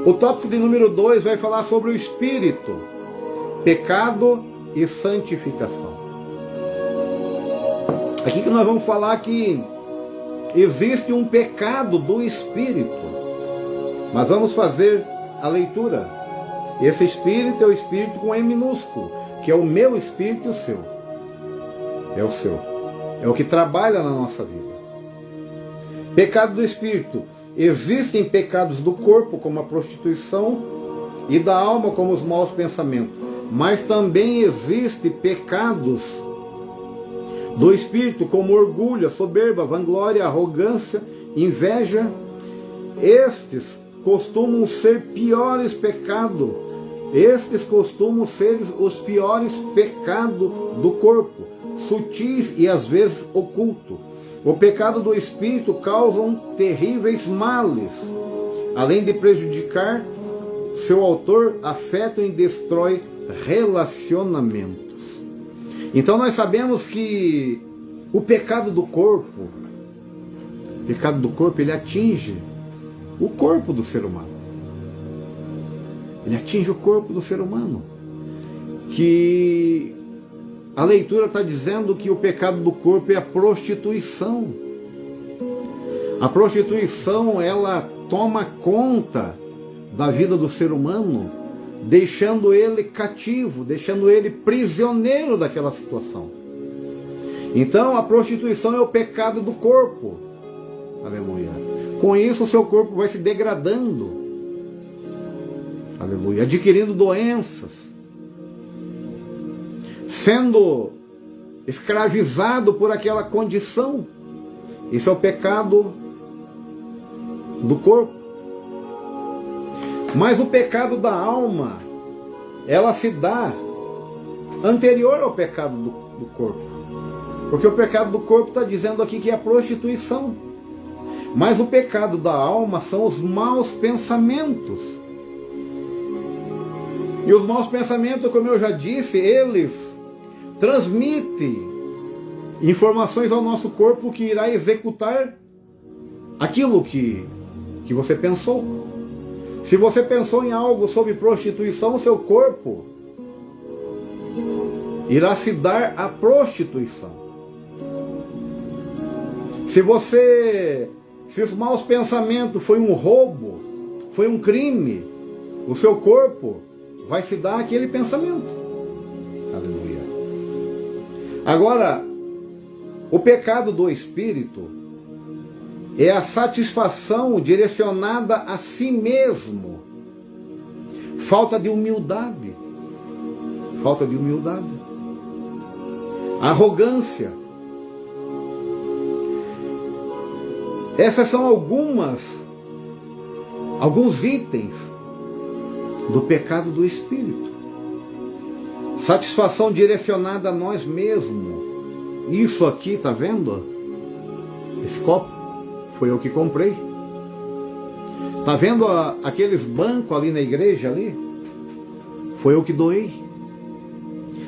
O tópico de número 2 vai falar sobre o Espírito, pecado e santificação. Aqui que nós vamos falar que existe um pecado do Espírito. Mas vamos fazer a leitura. Esse Espírito é o Espírito com E minúsculo, que é o meu Espírito e o seu. É o seu. É o que trabalha na nossa vida. Pecado do Espírito. Existem pecados do corpo, como a prostituição, e da alma, como os maus pensamentos. Mas também existem pecados do Espírito, como orgulho, soberba, vanglória, arrogância, inveja. Estes costumam ser piores pecados. Estes costumam ser os piores pecados do corpo, sutis e às vezes ocultos. O pecado do Espírito causa terríveis males. Além de prejudicar seu autor, afeta e destrói relacionamentos. Então nós sabemos que o pecado do corpo, ele atinge o corpo do ser humano. Ele atinge o corpo do ser humano. Que a leitura está dizendo que o pecado do corpo é a prostituição. A prostituição, ela toma conta da vida do ser humano, deixando ele cativo, deixando ele prisioneiro daquela situação. Então a prostituição é o pecado do corpo. Aleluia. Com isso o seu corpo vai se degradando. Aleluia. Adquirindo doenças. Sendo escravizado por aquela condição. Isso é o pecado do corpo. Mas o pecado da alma, ela se dá anterior ao pecado do corpo. Porque o pecado do corpo está dizendo aqui que é a prostituição. Mas o pecado da alma são os maus pensamentos. E os maus pensamentos, como eu já disse, eles transmitem informações ao nosso corpo que irá executar aquilo que você pensou. Se você pensou em algo sobre prostituição, seu corpo irá se dar à prostituição. Se os maus pensamentos foi um roubo, foi um crime, o seu corpo vai se dar aquele pensamento. Aleluia. Agora, o pecado do Espírito é a satisfação direcionada a si mesmo. Falta de humildade. Falta de humildade. arrogância. Essas são alguns itens do pecado do espírito. Satisfação direcionada a nós mesmos. Isso aqui, tá vendo? Esse copo foi eu que comprei. Tá vendo aqueles bancos ali na igreja ali? Foi eu que doei.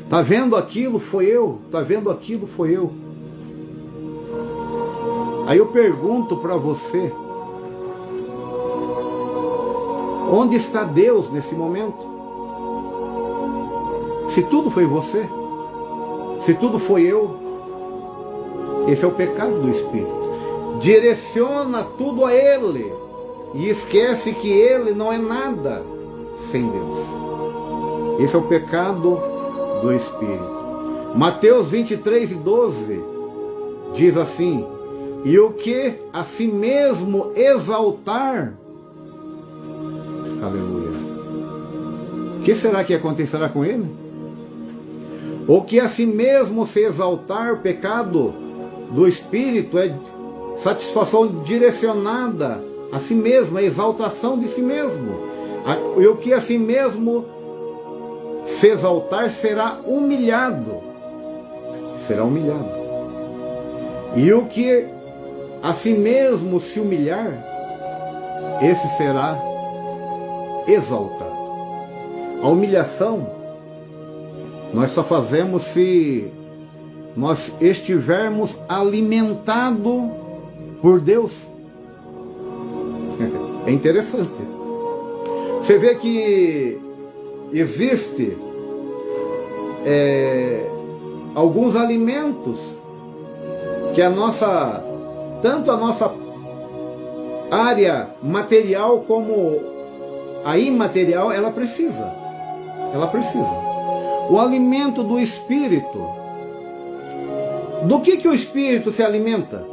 Tá vendo aquilo? Foi eu. Tá vendo aquilo? Foi eu. Aí eu pergunto para você, onde está Deus nesse momento? Se tudo foi você, se tudo foi eu, esse é o pecado do espírito. Direciona tudo a Ele e esquece que Ele não é nada sem Deus. Esse é o pecado do espírito. Mateus 23:12 diz assim: e o que a si mesmo exaltar, aleluia, o que será que acontecerá com ele? O que a si mesmo se exaltar, o pecado do espírito é satisfação direcionada a si mesmo, a exaltação de si mesmo. E o que a si mesmo se exaltar será humilhado. Será humilhado. E o que a si mesmo se humilhar, esse será exaltado. A humilhação nós só fazemos se nós estivermos alimentados por Deus. É interessante. Você vê que existe alguns alimentos que tanto a nossa área material como a imaterial, ela precisa. Ela precisa. O alimento do espírito. Do que o espírito se alimenta?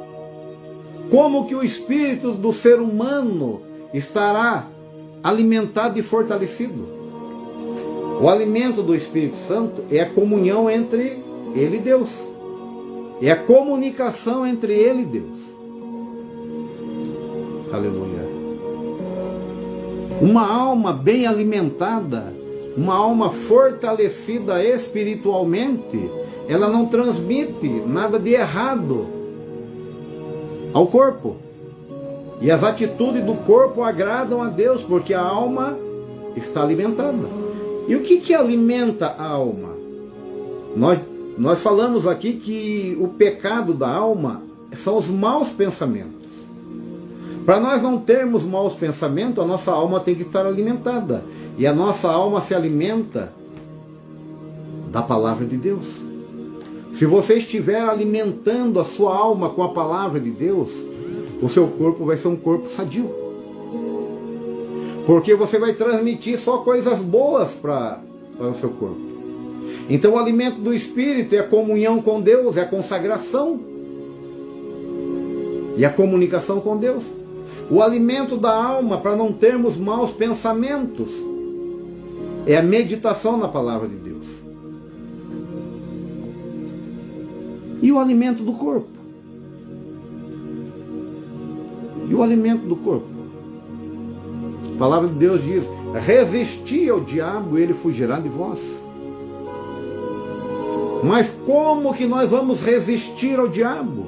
Como que o espírito do ser humano estará alimentado e fortalecido? O alimento do Espírito Santo é a comunhão entre ele e Deus. É a comunicação entre ele e Deus. Aleluia. Uma alma bem alimentada, uma alma fortalecida espiritualmente, ela não transmite nada de errado ao corpo. E as atitudes do corpo agradam a Deus, porque a alma está alimentada. E o que alimenta a alma? Nós falamos aqui que o pecado da alma são os maus pensamentos. Para nós não termos maus pensamentos, a nossa alma tem que estar alimentada. E a nossa alma se alimenta da palavra de Deus. Se você estiver alimentando a sua alma com a palavra de Deus, o seu corpo vai ser um corpo sadio. Porque você vai transmitir só coisas boas para o seu corpo. Então o alimento do Espírito é a comunhão com Deus, é a consagração e a comunicação com Deus. O alimento da alma, para não termos maus pensamentos, é a meditação na palavra de Deus. E o alimento do corpo? E o alimento do corpo? A palavra de Deus diz: resisti ao diabo e ele fugirá de vós. Mas como que nós vamos resistir ao diabo?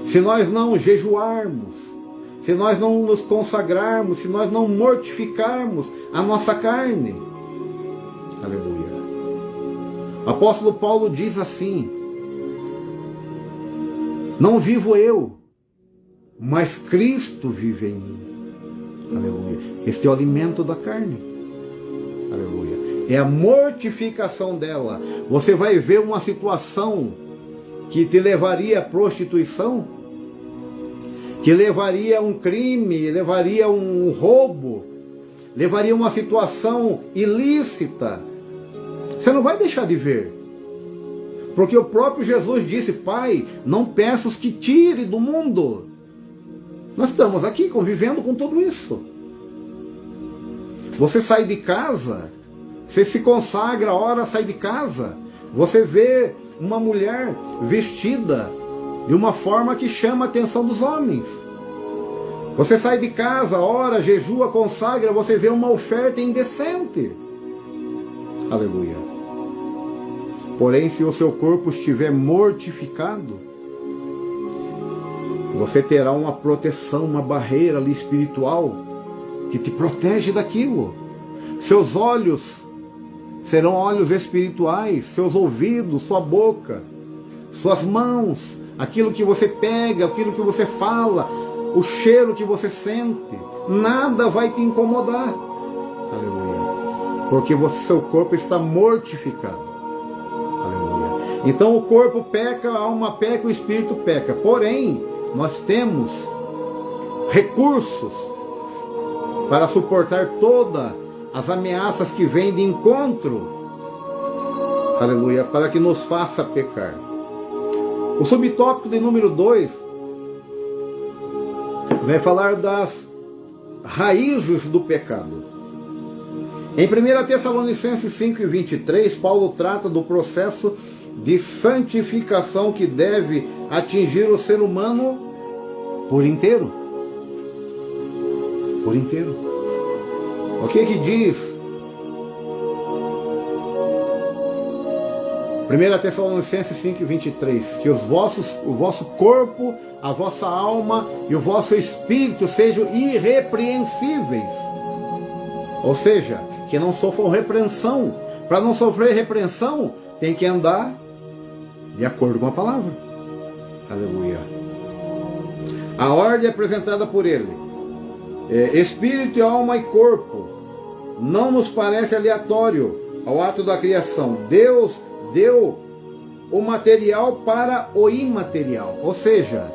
Se nós não jejuarmos, se nós não nos consagrarmos, se nós não mortificarmos a nossa carne. Aleluia. O apóstolo Paulo diz assim: não vivo eu, mas Cristo vive em mim. Aleluia. Este é o alimento da carne. Aleluia. É a mortificação dela. Você vai ver uma situação que te levaria à prostituição, que levaria a um crime, levaria a um roubo, levaria a uma situação ilícita. Você não vai deixar de ver. Porque o próprio Jesus disse: Pai, não peço que tire do mundo. Nós estamos aqui convivendo com tudo isso. Você sai de casa, você se consagra, ora, sai de casa. Você vê uma mulher vestida de uma forma que chama a atenção dos homens. Você sai de casa, ora, jejua, consagra, você vê uma oferta indecente. Aleluia. Porém, se o seu corpo estiver mortificado, você terá uma proteção, uma barreira ali espiritual que te protege daquilo. Seus olhos serão olhos espirituais, seus ouvidos, sua boca, suas mãos, aquilo que você pega, aquilo que você fala, o cheiro que você sente, nada vai te incomodar. Aleluia. Porque seu corpo está mortificado. Aleluia. Então o corpo peca, a alma peca, o espírito peca. Porém, nós temos recursos para suportar todas as ameaças que vêm de encontro, aleluia, para que nos faça pecar. O subtópico de número 2 vai falar das raízes do pecado. Em 1 Tessalonicenses 5:23, Paulo trata do processo de santificação que deve atingir o ser humano por inteiro. Por inteiro. O que diz 1 Tessalonicenses 5:23? Que o vosso corpo, a vossa alma e o vosso espírito sejam irrepreensíveis. Ou seja, que não sofram repreensão. Para não sofrer repreensão, tem que andar de acordo com a palavra. Aleluia. A ordem apresentada por ele, espírito, alma e corpo, não nos parece aleatório ao ato da criação. Deus deu o material para o imaterial. Ou seja,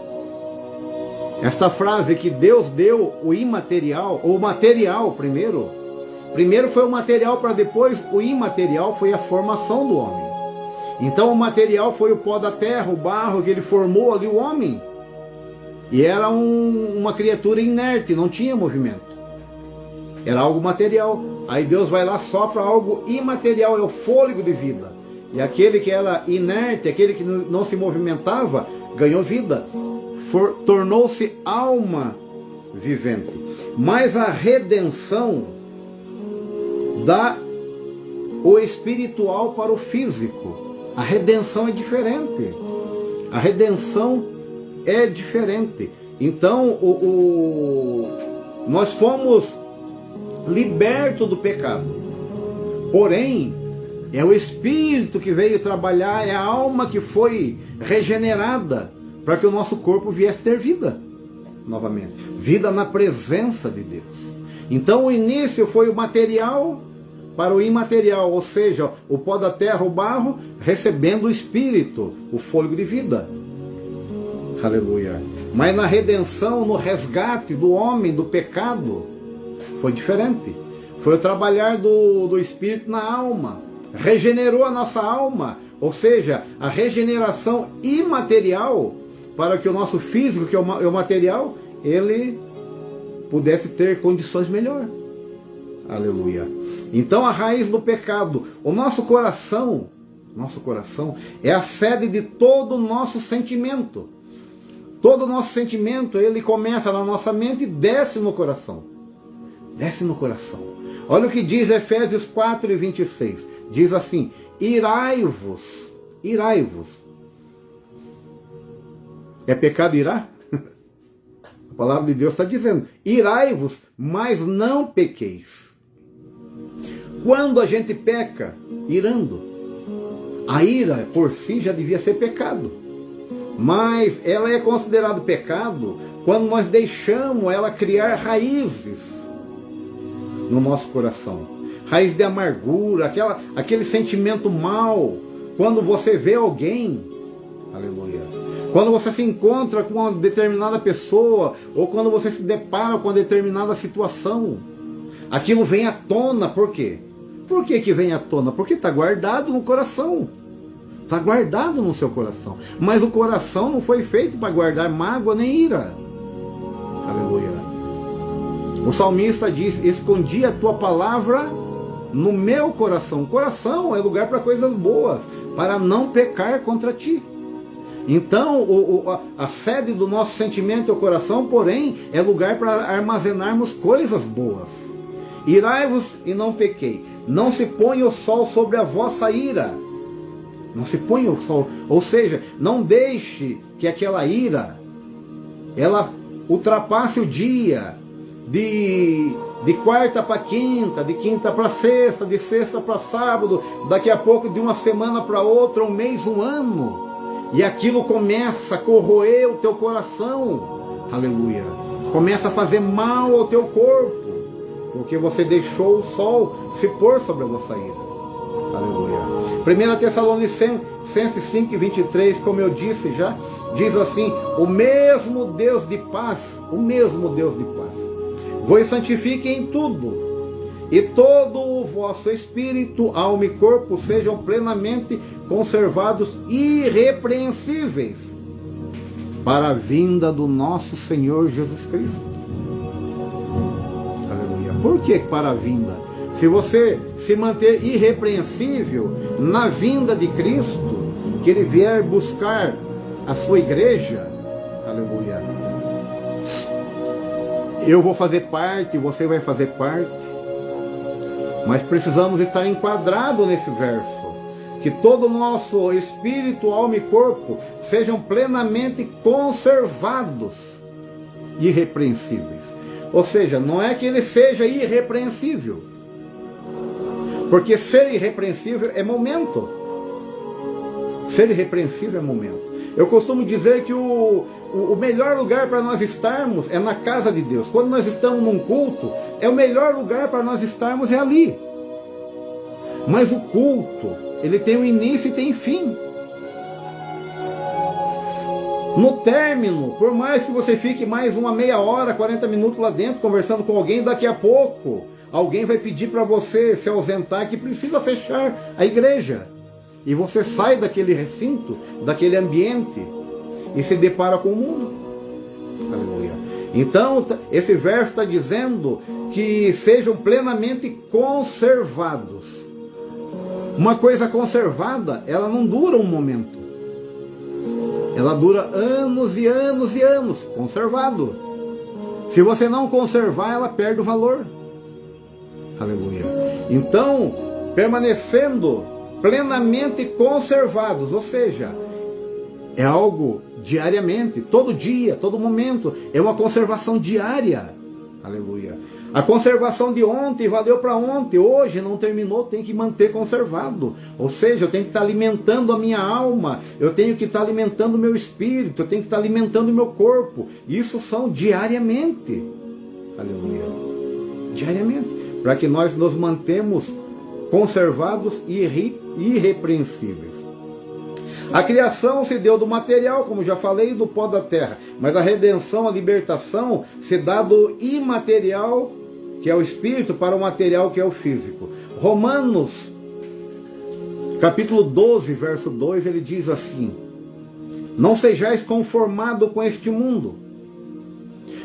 esta frase que Deus deu o imaterial, ou o material primeiro foi o material, para depois o imaterial foi a formação do homem. Então o material foi o pó da terra, o barro que ele formou ali o homem. E era uma criatura inerte, não tinha movimento. Era algo material. Aí Deus vai lá só para algo imaterial, é o fôlego de vida. E aquele que era inerte, aquele que não se movimentava, ganhou vida. Tornou-se alma vivente. Mas a redenção dá o espiritual para o físico. A redenção é diferente. A redenção é diferente. Então, nós fomos libertos do pecado. Porém, é o espírito que veio trabalhar, é a alma que foi regenerada para que o nosso corpo viesse ter vida novamente. Vida na presença de Deus. Então, o início foi o material para o imaterial, ou seja, o pó da terra, o barro, recebendo o espírito, o fôlego de vida. Aleluia. Mas na redenção, no resgate do homem, do pecado, foi diferente. Foi o trabalhar do espírito na alma. Regenerou a nossa alma, ou seja, a regeneração imaterial, para que o nosso físico, que é o material, ele pudesse ter condições melhores. Aleluia. Então a raiz do pecado, o nosso coração é a sede de todo o nosso sentimento. Todo o nosso sentimento, ele começa na nossa mente e desce no coração. Desce no coração. Olha o que diz Efésios 4:26. Diz assim: irai-vos. Irai-vos. É pecado irar? A palavra de Deus está dizendo: irai-vos, mas não pequeis. Quando a gente peca, irando, a ira por si já devia ser pecado. Mas ela é considerada pecado quando nós deixamos ela criar raízes no nosso coração. Raiz de amargura, aquele sentimento mau. Quando você vê alguém, aleluia, quando você se encontra com uma determinada pessoa, ou quando você se depara com uma determinada situação, aquilo vem à tona. Por quê? Por que vem à tona? Porque está guardado no coração. Está guardado no seu coração. Mas o coração não foi feito para guardar mágoa nem ira. Aleluia. O salmista diz: escondi a tua palavra no meu coração. O coração é lugar para coisas boas, para não pecar contra ti. Então, a sede do nosso sentimento e o coração, porém, é lugar para armazenarmos coisas boas. Irai-vos e não pequei. Não se ponha o sol sobre a vossa ira. Não se ponha o sol. Ou seja, não deixe que aquela ira, ela ultrapasse o dia de quarta para quinta, de quinta para sexta, de sexta para sábado, daqui a pouco de uma semana para outra, um mês, um ano. E aquilo começa a corroer o teu coração, aleluia. Começa a fazer mal ao teu corpo, porque você deixou o sol se pôr sobre a vossa ira, aleluia. 1 Tessalonicenses 5:23, como eu disse já, diz assim: o mesmo Deus de paz, vos santifique em tudo, e todo o vosso espírito, alma e corpo sejam plenamente conservados irrepreensíveis para a vinda do nosso Senhor Jesus Cristo. Aleluia. Por que para a vinda? Se você se manter irrepreensível na vinda de Cristo, que Ele vier buscar a sua igreja, aleluia, eu vou fazer parte, você vai fazer parte, mas precisamos estar enquadrados nesse verso, que todo o nosso espírito, alma e corpo sejam plenamente conservados, irrepreensíveis. Ou seja, não é que ele seja irrepreensível, porque ser irrepreensível é momento. Ser irrepreensível é momento. Eu costumo dizer que o melhor lugar para nós estarmos é na casa de Deus. Quando nós estamos num culto, é o melhor lugar para nós estarmos é ali. Mas o culto, ele tem um início e tem fim. No término, por mais que você fique mais uma meia hora, 40 minutos lá dentro conversando com alguém, daqui a pouco alguém vai pedir para você se ausentar que precisa fechar a igreja. E você sai daquele recinto, daquele ambiente e se depara com o mundo. Aleluia. Então, esse verso está dizendo que sejam plenamente conservados. Uma coisa conservada, ela não dura um momento. Ela dura anos e anos e anos, conservado. Se você não conservar, ela perde o valor. Aleluia. Então, permanecendo plenamente conservados, ou seja, é algo diariamente, todo dia, todo momento, é uma conservação diária. Aleluia. A conservação de ontem valeu para ontem, hoje não terminou, tem que manter conservado. Ou seja, eu tenho que estar alimentando a minha alma, eu tenho que estar alimentando o meu espírito, eu tenho que estar alimentando o meu corpo. Isso são diariamente. Aleluia. Diariamente. Para que nós nos mantemos conservados e irrepreensíveis. A criação se deu do material, como já falei, do pó da terra. Mas a redenção, a libertação, se dá do imaterial, que é o espírito, para o material, que é o físico. Romanos, capítulo 12, verso 2, ele diz assim: não sejais conformado com este mundo,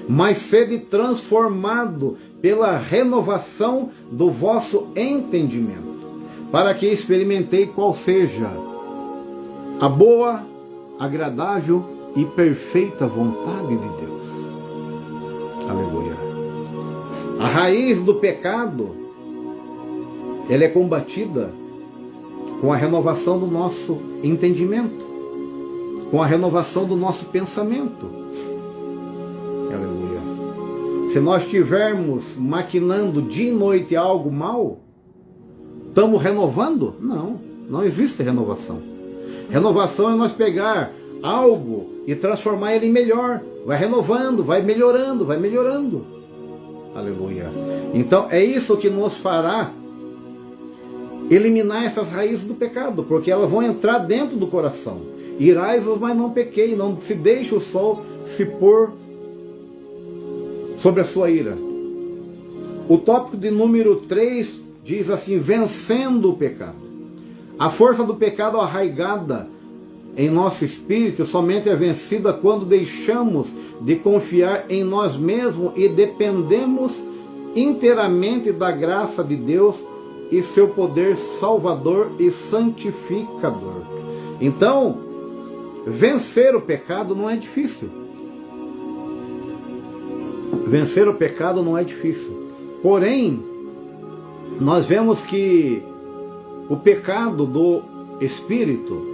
mas sede transformado pela renovação do vosso entendimento, para que experimentei qual seja a boa, agradável e perfeita vontade de Deus. Aleluia. A raiz do pecado, ela é combatida com a renovação do nosso entendimento, com a renovação do nosso pensamento. Aleluia. Se nós estivermos maquinando dia e noite algo mal, estamos renovando? Não, não existe renovação. Renovação é nós pegar algo e transformar ele em melhor. Vai renovando, vai melhorando, vai melhorando. Aleluia. Então é isso que nos fará eliminar essas raízes do pecado, porque elas vão entrar dentro do coração. Irai-vos, mas não pequei, não se deixe o sol se pôr sobre a sua ira. O tópico de número 3 diz assim: vencendo o pecado. A força do pecado arraigada em nosso espírito somente é vencida quando deixamos de confiar em nós mesmos e dependemos inteiramente da graça de Deus e seu poder salvador e santificador. Então, vencer o pecado não é difícil. Vencer o pecado não é difícil. Porém, nós vemos que o pecado do espírito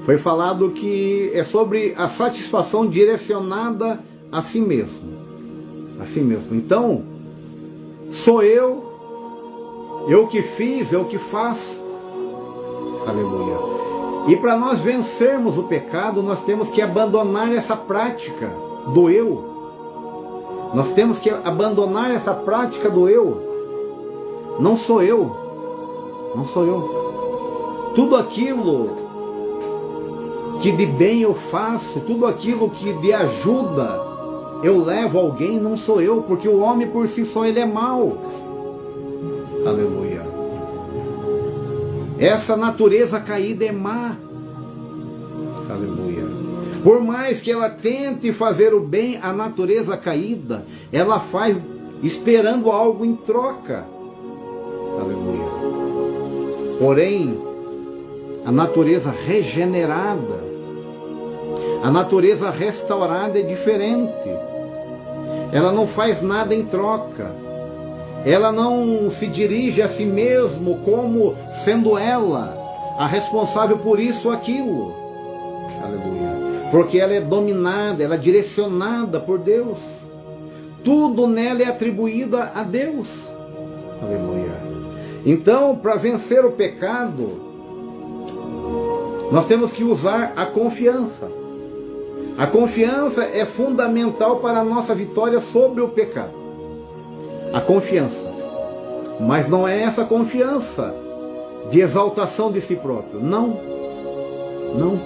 foi falado que é sobre a satisfação direcionada a si mesmo. A si mesmo. Então, sou eu que fiz, eu que faço. Aleluia. E para nós vencermos o pecado, nós temos que abandonar essa prática do eu. Nós temos que abandonar essa prática do eu. Não sou eu. Não sou eu. Tudo aquilo que de bem eu faço, tudo aquilo que de ajuda eu levo a alguém, não sou eu, porque o homem por si só ele é mau. Aleluia. Essa natureza caída é má. Aleluia. Por mais que ela tente fazer o bem, a natureza caída, ela faz esperando algo em troca. Aleluia. Porém, a natureza regenerada, a natureza restaurada é diferente. Ela não faz nada em troca. Ela não se dirige a si mesmo como sendo ela a responsável por isso ou aquilo. Aleluia. Porque ela é dominada, ela é direcionada por Deus. Tudo nela é atribuído a Deus. Aleluia. Então, para vencer o pecado, nós temos que usar a confiança. A confiança é fundamental para a nossa vitória sobre o pecado. A confiança. Mas não é essa confiança de exaltação de si próprio. Não. Não.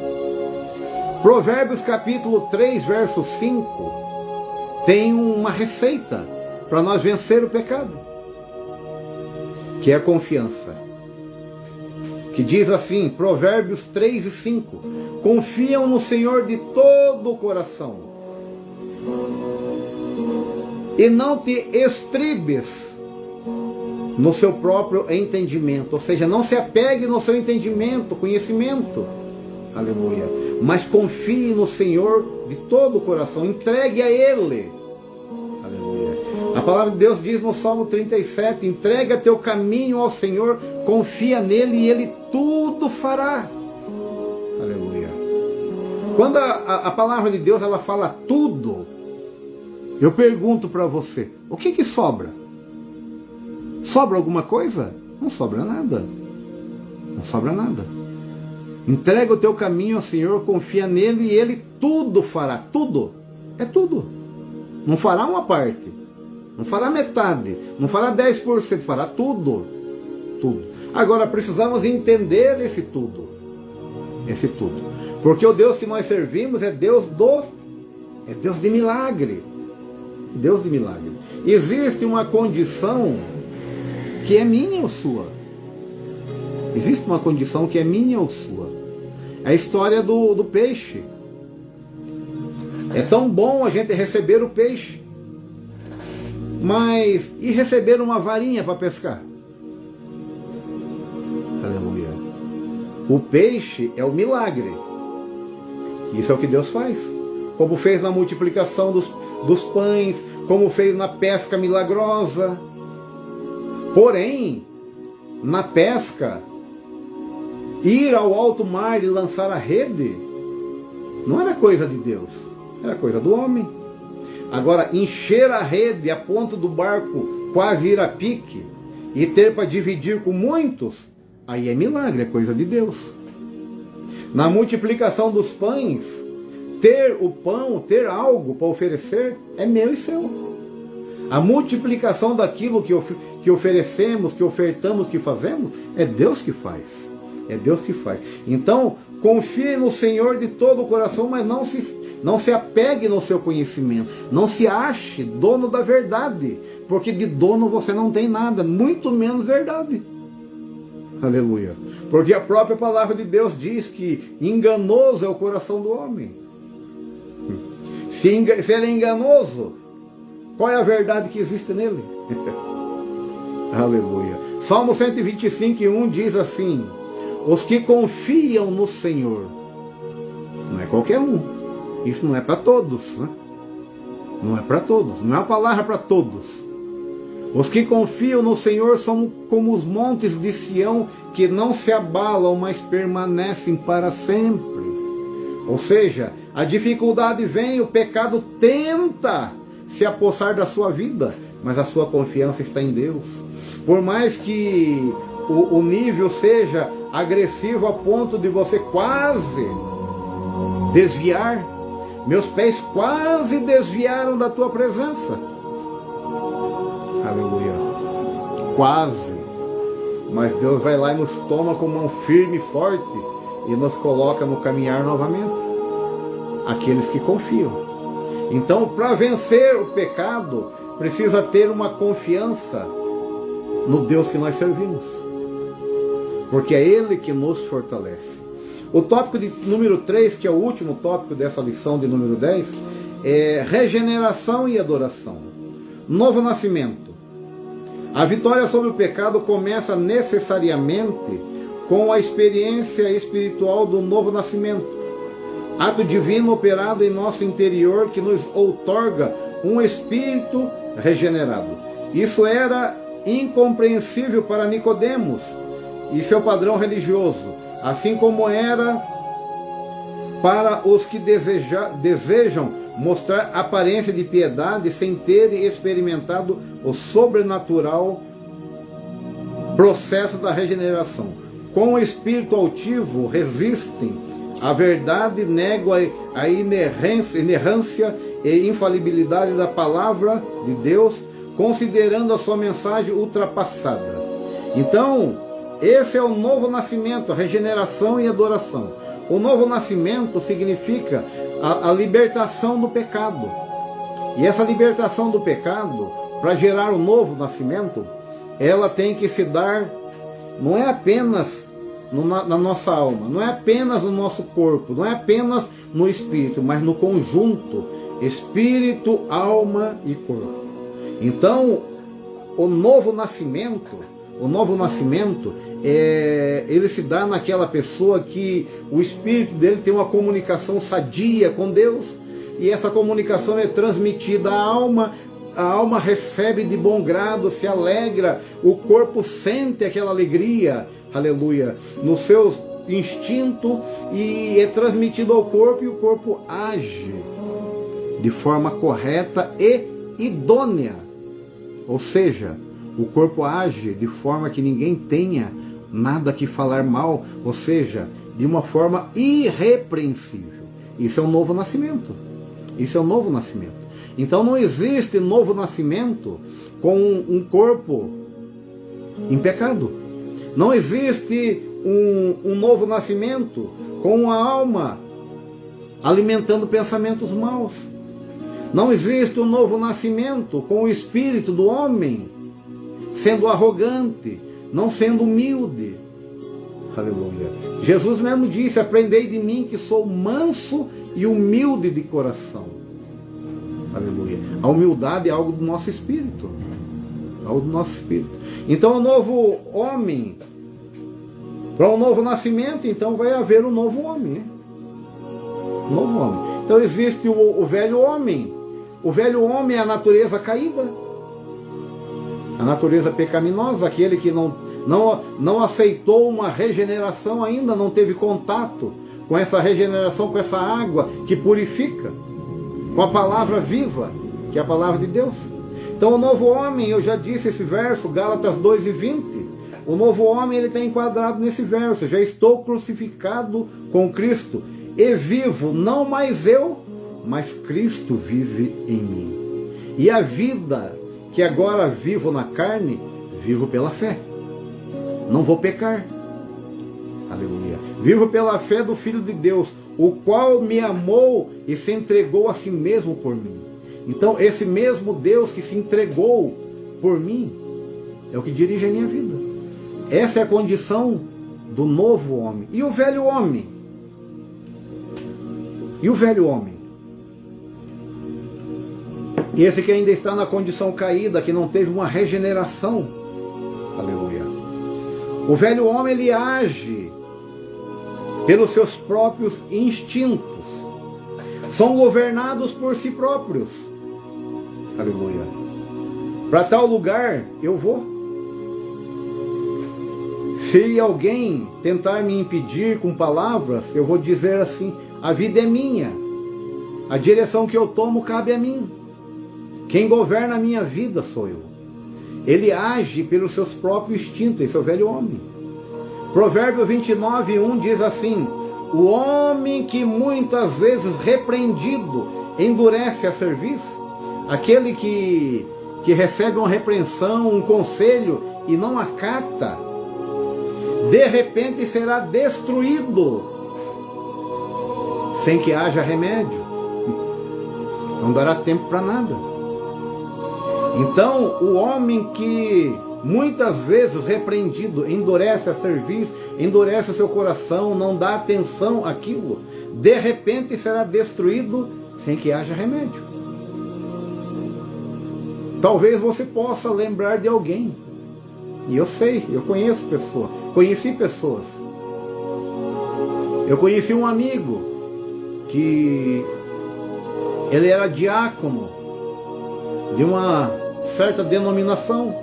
Provérbios capítulo 3, verso 5, tem uma receita para nós vencer o pecado, que é a confiança. Que diz assim, Provérbios 3 e 5, confiam no Senhor de todo o coração, e não te estribes no seu próprio entendimento. Ou seja, não se apegue no seu entendimento, conhecimento. Aleluia. Mas confie no Senhor de todo o coração. Entregue a Ele. Aleluia. A palavra de Deus diz no Salmo 37, entrega teu caminho ao Senhor, confia nele e Ele tudo fará. Aleluia. Quando a palavra de Deus ela fala tudo, eu pergunto para você, o que sobra? Sobra alguma coisa? Não sobra nada. Não sobra nada. Entrega o teu caminho ao Senhor, confia nele e Ele tudo fará. Tudo. É tudo. Não fará uma parte. Não fará metade. Não fará 10%. Fará tudo. Tudo. Agora precisamos entender esse tudo. Esse tudo. Porque o Deus que nós servimos é Deus de milagre. Deus de milagre. Existe uma condição que é minha ou sua. Existe uma condição que é minha ou sua. É a história do peixe. É tão bom a gente receber o peixe. Mas e receber uma varinha para pescar? Aleluia. O peixe é o milagre. Isso é o que Deus faz. Como fez na multiplicação dos pães, como fez na pesca milagrosa. Porém, na pesca, ir ao alto mar e lançar a rede, não era coisa de Deus, era coisa do homem. Agora, encher a rede a ponto do barco quase ir a pique e ter para dividir com muitos, aí é milagre, é coisa de Deus. Na multiplicação dos pães, ter o pão, ter algo para oferecer, é meu e seu. A multiplicação daquilo que oferecemos, que ofertamos, que fazemos, é Deus que faz. É Deus que faz. Então, confie no Senhor de todo o coração, mas não se apegue no seu conhecimento. Não se ache dono da verdade, porque de dono você não tem nada, muito menos verdade. Aleluia. Porque a própria palavra de Deus diz que enganoso é o coração do homem. Se ele é enganoso, qual é a verdade que existe nele? Aleluia. Salmo 125:1 diz assim: os que confiam no Senhor. Não é qualquer um. Isso não é para todos, né? Não é para todos. Não é uma palavra para todos. Os que confiam no Senhor são como os montes de Sião, que não se abalam, mas permanecem para sempre. Ou seja, a dificuldade vem, o pecado tenta se apossar da sua vida, mas a sua confiança está em Deus. Por mais que o nível seja agressivo a ponto de você quase desviar, meus pés quase desviaram da tua presença. Aleluia. Quase. Mas Deus vai lá e nos toma com mão firme e forte e nos coloca no caminhar novamente. Aqueles que confiam. Então, para vencer o pecado, precisa ter uma confiança no Deus que nós servimos. Porque é Ele que nos fortalece. O tópico de número 3, que é o último tópico dessa lição de número 10, é regeneração e adoração. Novo nascimento. A vitória sobre o pecado começa necessariamente com a experiência espiritual do novo nascimento. Ato divino operado em nosso interior que nos outorga um espírito regenerado. Isso era incompreensível para Nicodemos e seu padrão religioso, assim como era para os que desejam mostrar aparência de piedade sem terem experimentado o sobrenatural processo da regeneração. Com o espírito altivo resistem à verdade, negam a inerrância e infalibilidade da palavra de Deus, considerando a sua mensagem ultrapassada. Então, esse é o novo nascimento, a regeneração e adoração. O novo nascimento significa a libertação do pecado. E essa libertação do pecado, para gerar o novo nascimento, ela tem que se dar, não é apenas na nossa alma, não é apenas no nosso corpo, não é apenas no espírito, mas no conjunto, espírito, alma e corpo. Então, o novo nascimento, ele se dá naquela pessoa que o espírito dele tem uma comunicação sadia com Deus, e essa comunicação é transmitida à alma, a alma recebe de bom grado, se alegra, o corpo sente aquela alegria, aleluia, no seu instinto, e é transmitido ao corpo, e o corpo age de forma correta e idônea. Ou seja, o corpo age de forma que ninguém tenha nada que falar mal, ou seja, de uma forma irrepreensível. Isso é um novo nascimento. Isso é um novo nascimento. Então não existe novo nascimento com um corpo em pecado. Não existe um novo nascimento com uma alma alimentando pensamentos maus. Não existe um novo nascimento com o espírito do homem sendo arrogante, não sendo humilde. Aleluia. Jesus mesmo disse: aprendei de mim que sou manso e humilde de coração. Aleluia. A humildade é algo do nosso espírito. Algo do nosso espírito. Então o novo homem, para um novo nascimento, então vai haver um novo homem. Um novo homem. Então existe o velho homem. O velho homem é a natureza caída. A natureza pecaminosa, aquele que não aceitou uma regeneração ainda, não teve contato com essa regeneração, com essa água que purifica, com a palavra viva, que é a palavra de Deus. Então o novo homem, eu já disse esse verso, Gálatas 2:20, o novo homem ele está enquadrado nesse verso: já estou crucificado com Cristo, e vivo, não mais eu, mas Cristo vive em mim. E a vida que agora vivo na carne, vivo pela fé. Não vou pecar. Aleluia. Vivo pela fé do Filho de Deus, o qual me amou e se entregou a si mesmo por mim. Então, esse mesmo Deus que se entregou por mim, é o que dirige a minha vida. Essa é a condição do novo homem. E o velho homem? E o velho homem? Esse que ainda está na condição caída, que não teve uma regeneração, Aleluia. O velho homem, ele age pelos seus próprios instintos. São governados por si próprios. Aleluia. Para tal lugar eu vou. Se alguém tentar me impedir com palavras, eu vou dizer assim: a vida é minha. A direção que eu tomo cabe a mim. Quem governa a minha vida sou eu. Ele age pelos seus próprios instintos, esse é o velho homem. Provérbio 29:1 diz assim: o homem que muitas vezes repreendido endurece a cerviz, aquele que recebe uma repreensão, um conselho e não acata, de repente será destruído, sem que haja remédio. Não dará tempo para nada. Então, o homem que muitas vezes repreendido endurece a cerviz, endurece o seu coração, não dá atenção àquilo, de repente será destruído sem que haja remédio. Talvez você possa lembrar de alguém. E eu sei, eu conheço pessoas, conheci pessoas. Eu conheci um amigo que ele era diácono de uma certa denominação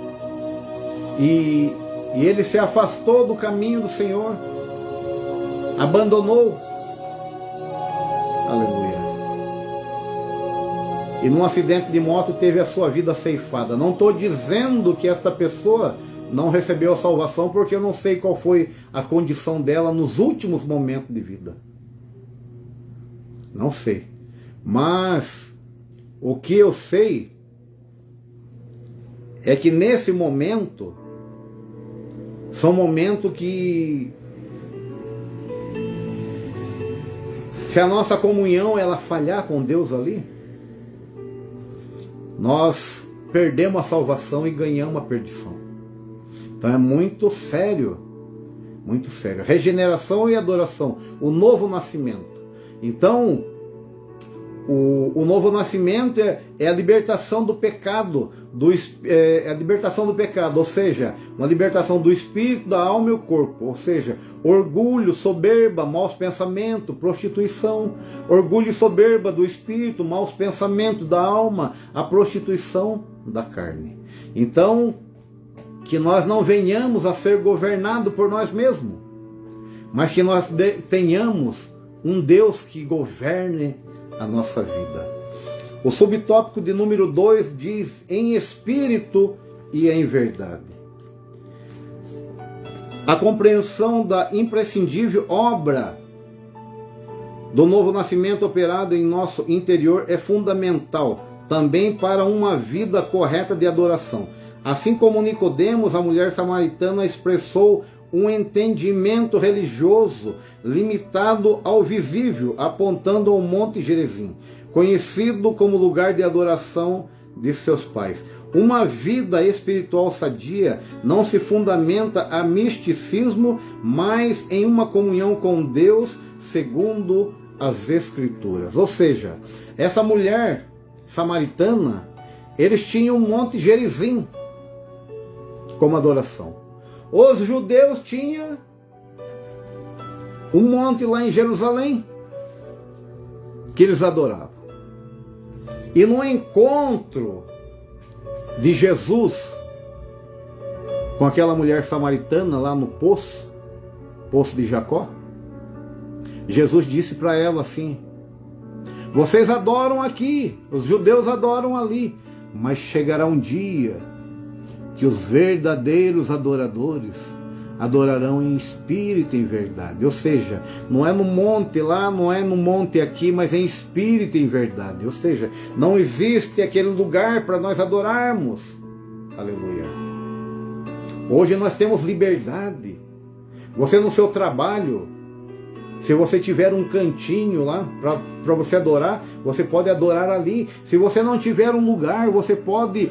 e ele se afastou do caminho do Senhor, abandonou. Aleluia. E num acidente de moto teve a sua vida ceifada. Não estou dizendo que esta pessoa não recebeu a salvação, porque eu não sei qual foi a condição dela nos últimos momentos de vida. Não sei. Mas o que eu sei é que nesse momento são momentos que, se a nossa comunhão ela falhar com Deus ali, nós perdemos a salvação e ganhamos a perdição. Então é muito sério, muito sério. Regeneração e adoração, o novo nascimento. Então, o novo nascimento é a libertação do pecado, é a libertação do pecado, ou seja, uma libertação do espírito, da alma e o corpo, ou seja, orgulho, soberba, maus pensamentos, prostituição, orgulho e soberba do espírito, maus pensamentos da alma, a prostituição da carne. Então, que nós não venhamos a ser governados por nós mesmos, mas que nós tenhamos um Deus que governe a nossa vida. O subtópico de número 2 diz: em espírito e em verdade. A compreensão da imprescindível obra do novo nascimento operado em nosso interior é fundamental também para uma vida correta de adoração. Assim como Nicodemos, a mulher samaritana, expressou um entendimento religioso limitado ao visível, apontando ao Monte Gerizim, conhecido como lugar de adoração de seus pais. Uma vida espiritual sadia não se fundamenta a misticismo, mas em uma comunhão com Deus, segundo as Escrituras. Ou seja, essa mulher samaritana, eles tinham um Monte Gerizim como adoração. Os judeus tinham um monte lá em Jerusalém que eles adoravam. E no encontro de Jesus com aquela mulher samaritana lá no poço de Jacó, Jesus disse para ela assim: vocês adoram aqui, os judeus adoram ali, mas chegará um dia que os verdadeiros adoradores adorarão em espírito e em verdade. Ou seja, não é no monte lá, não é no monte aqui, mas em espírito e em verdade. Ou seja, não existe aquele lugar para nós adorarmos. Aleluia. Hoje nós temos liberdade. Você no seu trabalho, se você tiver um cantinho lá para você adorar, você pode adorar ali. Se você não tiver um lugar, você pode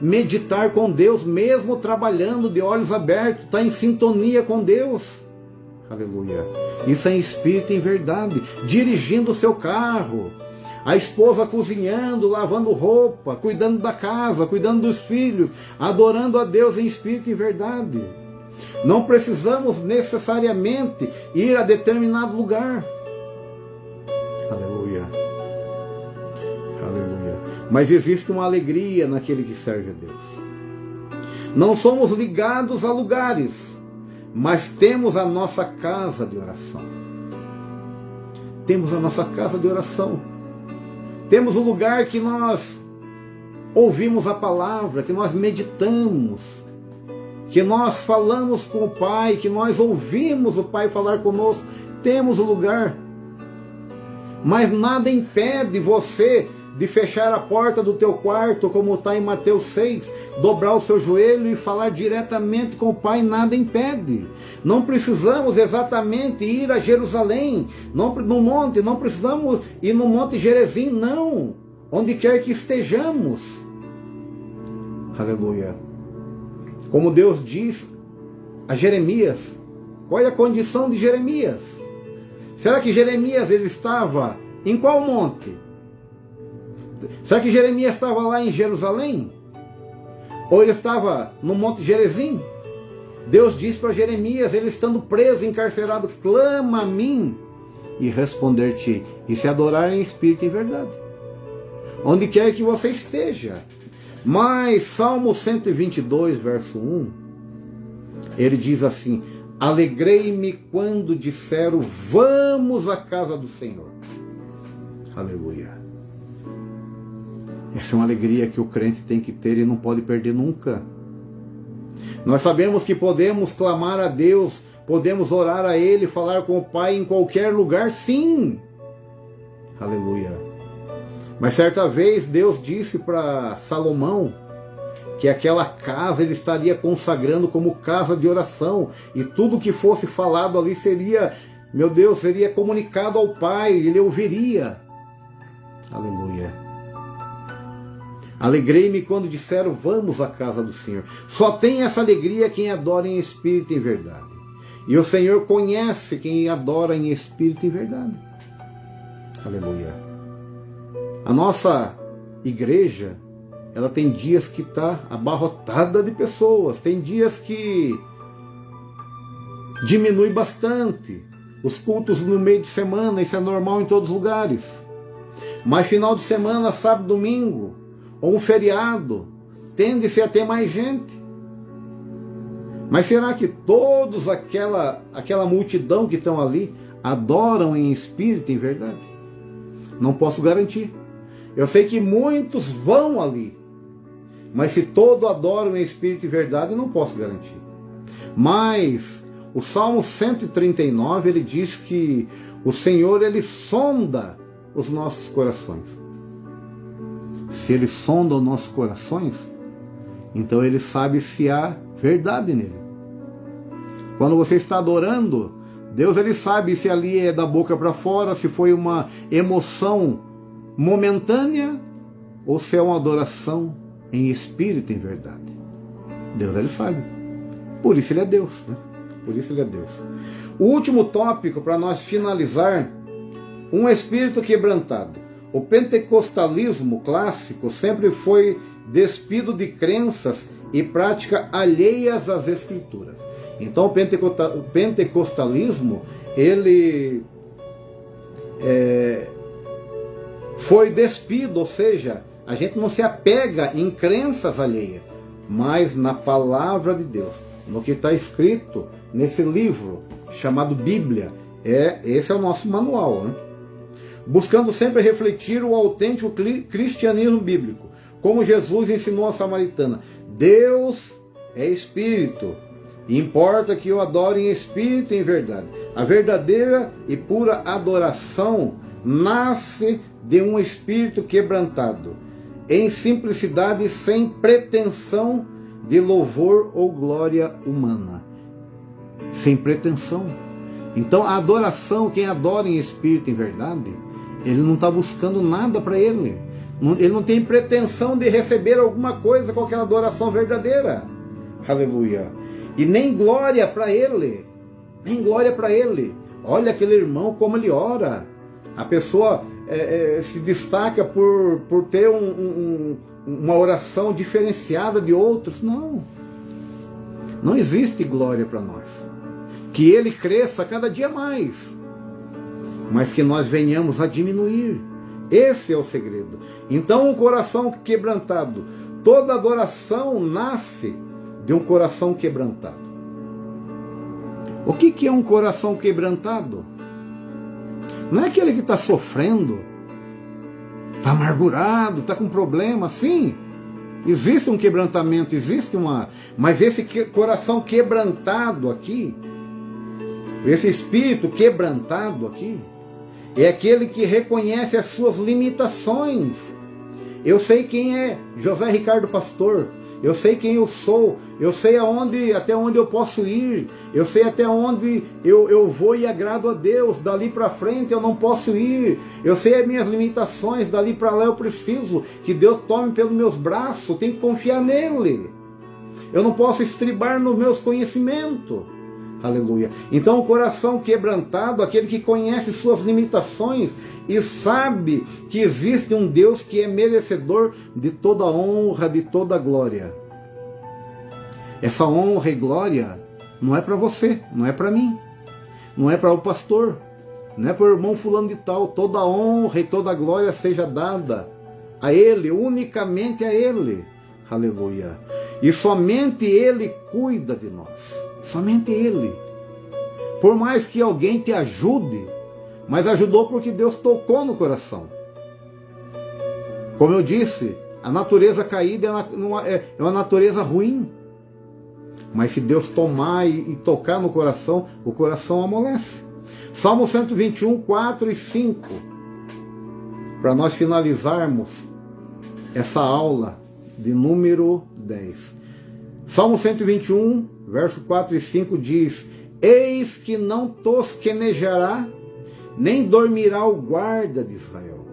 meditar com Deus, mesmo trabalhando de olhos abertos, está em sintonia com Deus. Aleluia. Isso é em espírito e em verdade. Dirigindo o seu carro, A esposa cozinhando, lavando roupa, cuidando da casa, cuidando dos filhos, adorando a Deus em espírito e em verdade. Não precisamos necessariamente ir a determinado lugar. Aleluia. Aleluia. Mas existe uma alegria naquele que serve a Deus. Não somos ligados a lugares, mas temos a nossa casa de oração. Temos a nossa casa de oração. Temos o lugar que nós ouvimos a palavra, que nós meditamos, que nós falamos com o Pai, que nós ouvimos o Pai falar conosco. Temos o lugar. Mas nada impede você de fechar a porta do teu quarto, como está em Mateus 6, dobrar o seu joelho e falar diretamente com o Pai, nada impede. Não precisamos exatamente ir a Jerusalém, no monte, não precisamos ir no Monte Gerezim, não. Onde quer que estejamos. Aleluia. Como Deus diz a Jeremias, qual é a condição de Jeremias? Será que Jeremias ele estava em qual monte? Será que Jeremias estava lá em Jerusalém? Ou ele estava no Monte Gerezim? Deus diz para Jeremias, ele estando preso, encarcerado, clama a mim e responder-te, e se adorar em espírito e em verdade. Onde quer que você esteja. Mas Salmo 122, verso 1, ele diz assim, alegrei-me quando disseram, vamos à casa do Senhor. Aleluia. Essa é uma alegria que o crente tem que ter e não pode perder nunca. Nós sabemos que podemos clamar a Deus, podemos orar a Ele, falar com o Pai em qualquer lugar, sim. Aleluia. Mas certa vez Deus disse para Salomão que aquela casa ele estaria consagrando como casa de oração, e tudo que fosse falado ali seria, meu Deus, seria comunicado ao Pai, ele ouviria. Aleluia. Alegrei-me quando disseram, vamos à casa do Senhor. Só tem essa alegria quem adora em espírito e em verdade. E o Senhor conhece quem adora em espírito e em verdade. Aleluia. A nossa igreja, ela tem dias que está abarrotada de pessoas. Tem dias que diminui bastante. Os cultos no meio de semana, isso é normal em todos os lugares. Mas final de semana, sábado, domingo, ou um feriado, tende-se a ter mais gente. Mas será que todos aquela multidão que estão ali adoram em espírito e em verdade? Não posso garantir. Eu sei que muitos vão ali, mas se todos adoram em espírito e verdade, não posso garantir. Mas o Salmo 139, ele diz que o Senhor, ele sonda os nossos corações. Se ele sonda os nossos corações, então ele sabe se há verdade nele. Quando você está adorando, Deus ele sabe se ali é da boca para fora, se foi uma emoção momentânea ou se é uma adoração em espírito e em verdade. Deus ele sabe. Por isso ele é Deus, né? Por isso ele é Deus. O último tópico para nós finalizar, um espírito quebrantado. O pentecostalismo clássico sempre foi despido de crenças e prática alheias às escrituras. Então o pentecostalismo ele foi despido, ou seja, a gente não se apega em crenças alheias, mas na palavra de Deus, no que está escrito nesse livro chamado Bíblia. Esse é o nosso manual, né? Buscando sempre refletir o autêntico cristianismo bíblico, como Jesus ensinou a samaritana. Deus é espírito, e importa que eu adore em espírito e em verdade. A verdadeira e pura adoração nasce de um espírito quebrantado, em simplicidade, sem pretensão de louvor ou glória humana. Sem pretensão. Então a adoração, quem adora em espírito e em verdade, ele não está buscando nada para ele. Ele não tem pretensão de receber alguma coisa com aquela adoração verdadeira. Aleluia. E nem glória para ele. Nem glória para ele. Olha aquele irmão como ele ora. A pessoa se destaca por ter uma oração diferenciada de outros. Não. Não existe glória para nós. Que ele cresça cada dia mais, mas que nós venhamos a diminuir. Esse é o segredo. Então, o coração quebrantado, toda adoração nasce de um coração quebrantado. O que é um coração quebrantado? Não é aquele que está sofrendo, está amargurado, está com problema. Sim, existe um quebrantamento, existe uma... Mas esse coração quebrantado aqui, esse espírito quebrantado aqui, é aquele que reconhece as suas limitações. Eu sei quem é José Ricardo Pastor, eu sei quem eu sou, eu sei até onde eu posso ir, eu sei até onde eu vou e agrado a Deus, dali para frente eu não posso ir, eu sei as minhas limitações, dali para lá eu preciso que Deus tome pelos meus braços, eu tenho que confiar nele, eu não posso estribar nos meus conhecimentos. Aleluia. Então o coração quebrantado, aquele que conhece suas limitações e sabe que existe um Deus que é merecedor de toda honra, de toda glória. Essa honra e glória não é para você, não é para mim, não é para o pastor, não é para o irmão fulano de tal. Toda honra e toda glória seja dada a Ele, unicamente a Ele. Aleluia. E somente Ele cuida de nós. Somente Ele. Por mais que alguém te ajude, mas ajudou porque Deus tocou no coração. Como eu disse, a natureza caída é uma natureza ruim. Mas se Deus tomar e tocar no coração, o coração amolece. Salmo 121, 4 e 5. Para nós finalizarmos essa aula de número 10. Salmo 121, verso 4 e 5 diz: Eis que não tosquenejará, nem dormirá o guarda de Israel.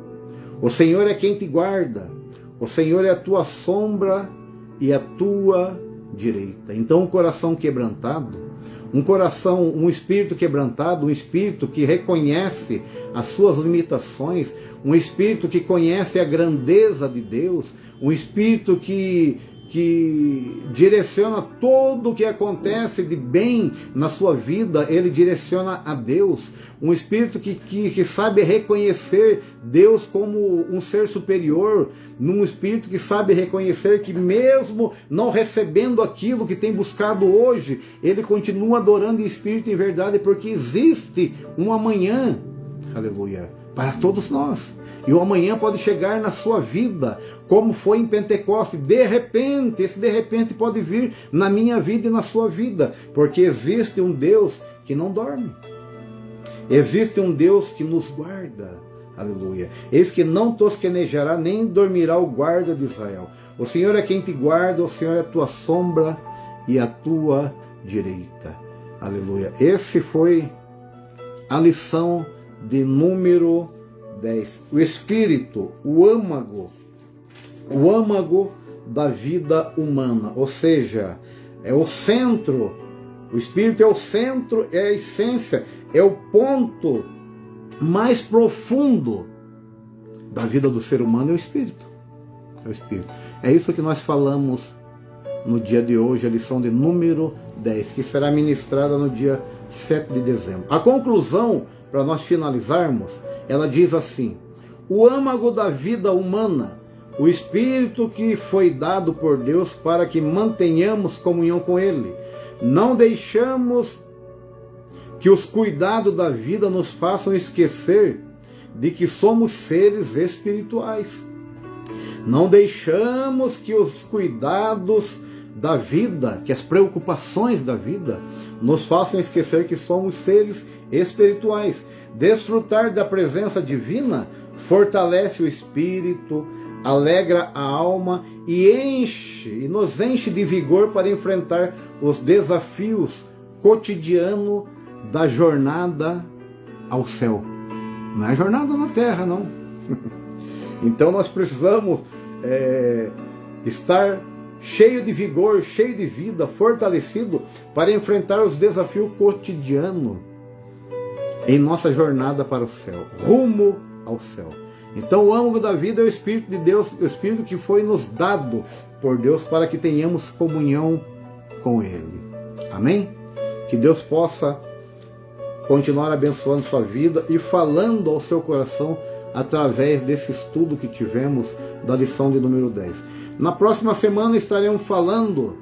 O Senhor é quem te guarda, o Senhor é a tua sombra e a tua direita. Então, um coração quebrantado, um espírito quebrantado, um espírito que reconhece as suas limitações, um espírito que conhece a grandeza de Deus, um espírito que direciona tudo o que acontece de bem na sua vida, ele direciona a Deus. Um espírito que sabe reconhecer Deus como um ser superior, num espírito que sabe reconhecer que mesmo não recebendo aquilo que tem buscado hoje, ele continua adorando em espírito e em verdade, porque existe um amanhã, aleluia, para todos nós. E o amanhã pode chegar na sua vida, como foi em Pentecostes. De repente, esse de repente pode vir na minha vida e na sua vida, porque existe um Deus que não dorme. Existe um Deus que nos guarda. Aleluia. Eis que não tosquenejará, nem dormirá o guarda de Israel. O Senhor é quem te guarda, o Senhor é a tua sombra e a tua direita. Aleluia. Esse foi a lição de número 10. O espírito, o âmago da vida humana, ou seja, é o centro, o espírito é o centro, é a essência, é o ponto mais profundo da vida do ser humano, é o espírito. É o espírito. É isso que nós falamos no dia de hoje, a lição de número 10, que será ministrada no dia 7 de dezembro. A conclusão, para nós finalizarmos, ela diz assim: o âmago da vida humana, o espírito que foi dado por Deus para que mantenhamos comunhão com Ele. Não deixamos que os cuidados da vida nos façam esquecer de que somos seres espirituais. Não deixamos que os cuidados da vida, que as preocupações da vida, nos façam esquecer que somos seres espirituais. Desfrutar da presença divina fortalece o espírito, alegra a alma e nos enche de vigor para enfrentar os desafios cotidianos da jornada ao céu. Não é jornada na terra, não. Então nós precisamos estar cheio de vigor, cheio de vida, fortalecido para enfrentar os desafios cotidianos em nossa jornada para o céu, rumo ao céu. Então o âmago da vida é o Espírito de Deus, o Espírito que foi nos dado por Deus para que tenhamos comunhão com Ele. Amém? Que Deus possa continuar abençoando sua vida e falando ao seu coração através desse estudo que tivemos da lição de número 10. Na próxima semana estaremos falando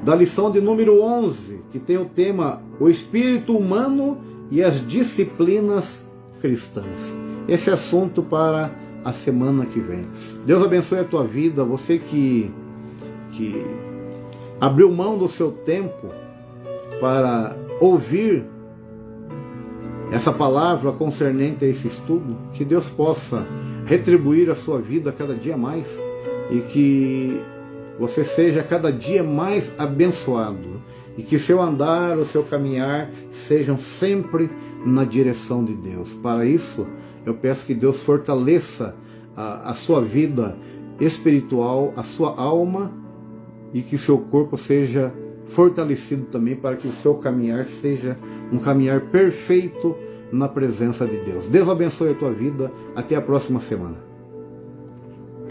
da lição de número 11, que tem o tema O Espírito Humano e as Disciplinas Cristãs. Esse assunto para a semana que vem. Deus abençoe a tua vida, você que abriu mão do seu tempo para ouvir essa palavra concernente a esse estudo, que Deus possa retribuir a sua vida cada dia mais e que você seja cada dia mais abençoado e que seu andar, o seu caminhar sejam sempre na direção de Deus. Para isso, eu peço que Deus fortaleça a sua vida espiritual, a sua alma e que seu corpo seja fortalecido também para que o seu caminhar seja um caminhar perfeito na presença de Deus. Deus abençoe a tua vida. Até a próxima semana.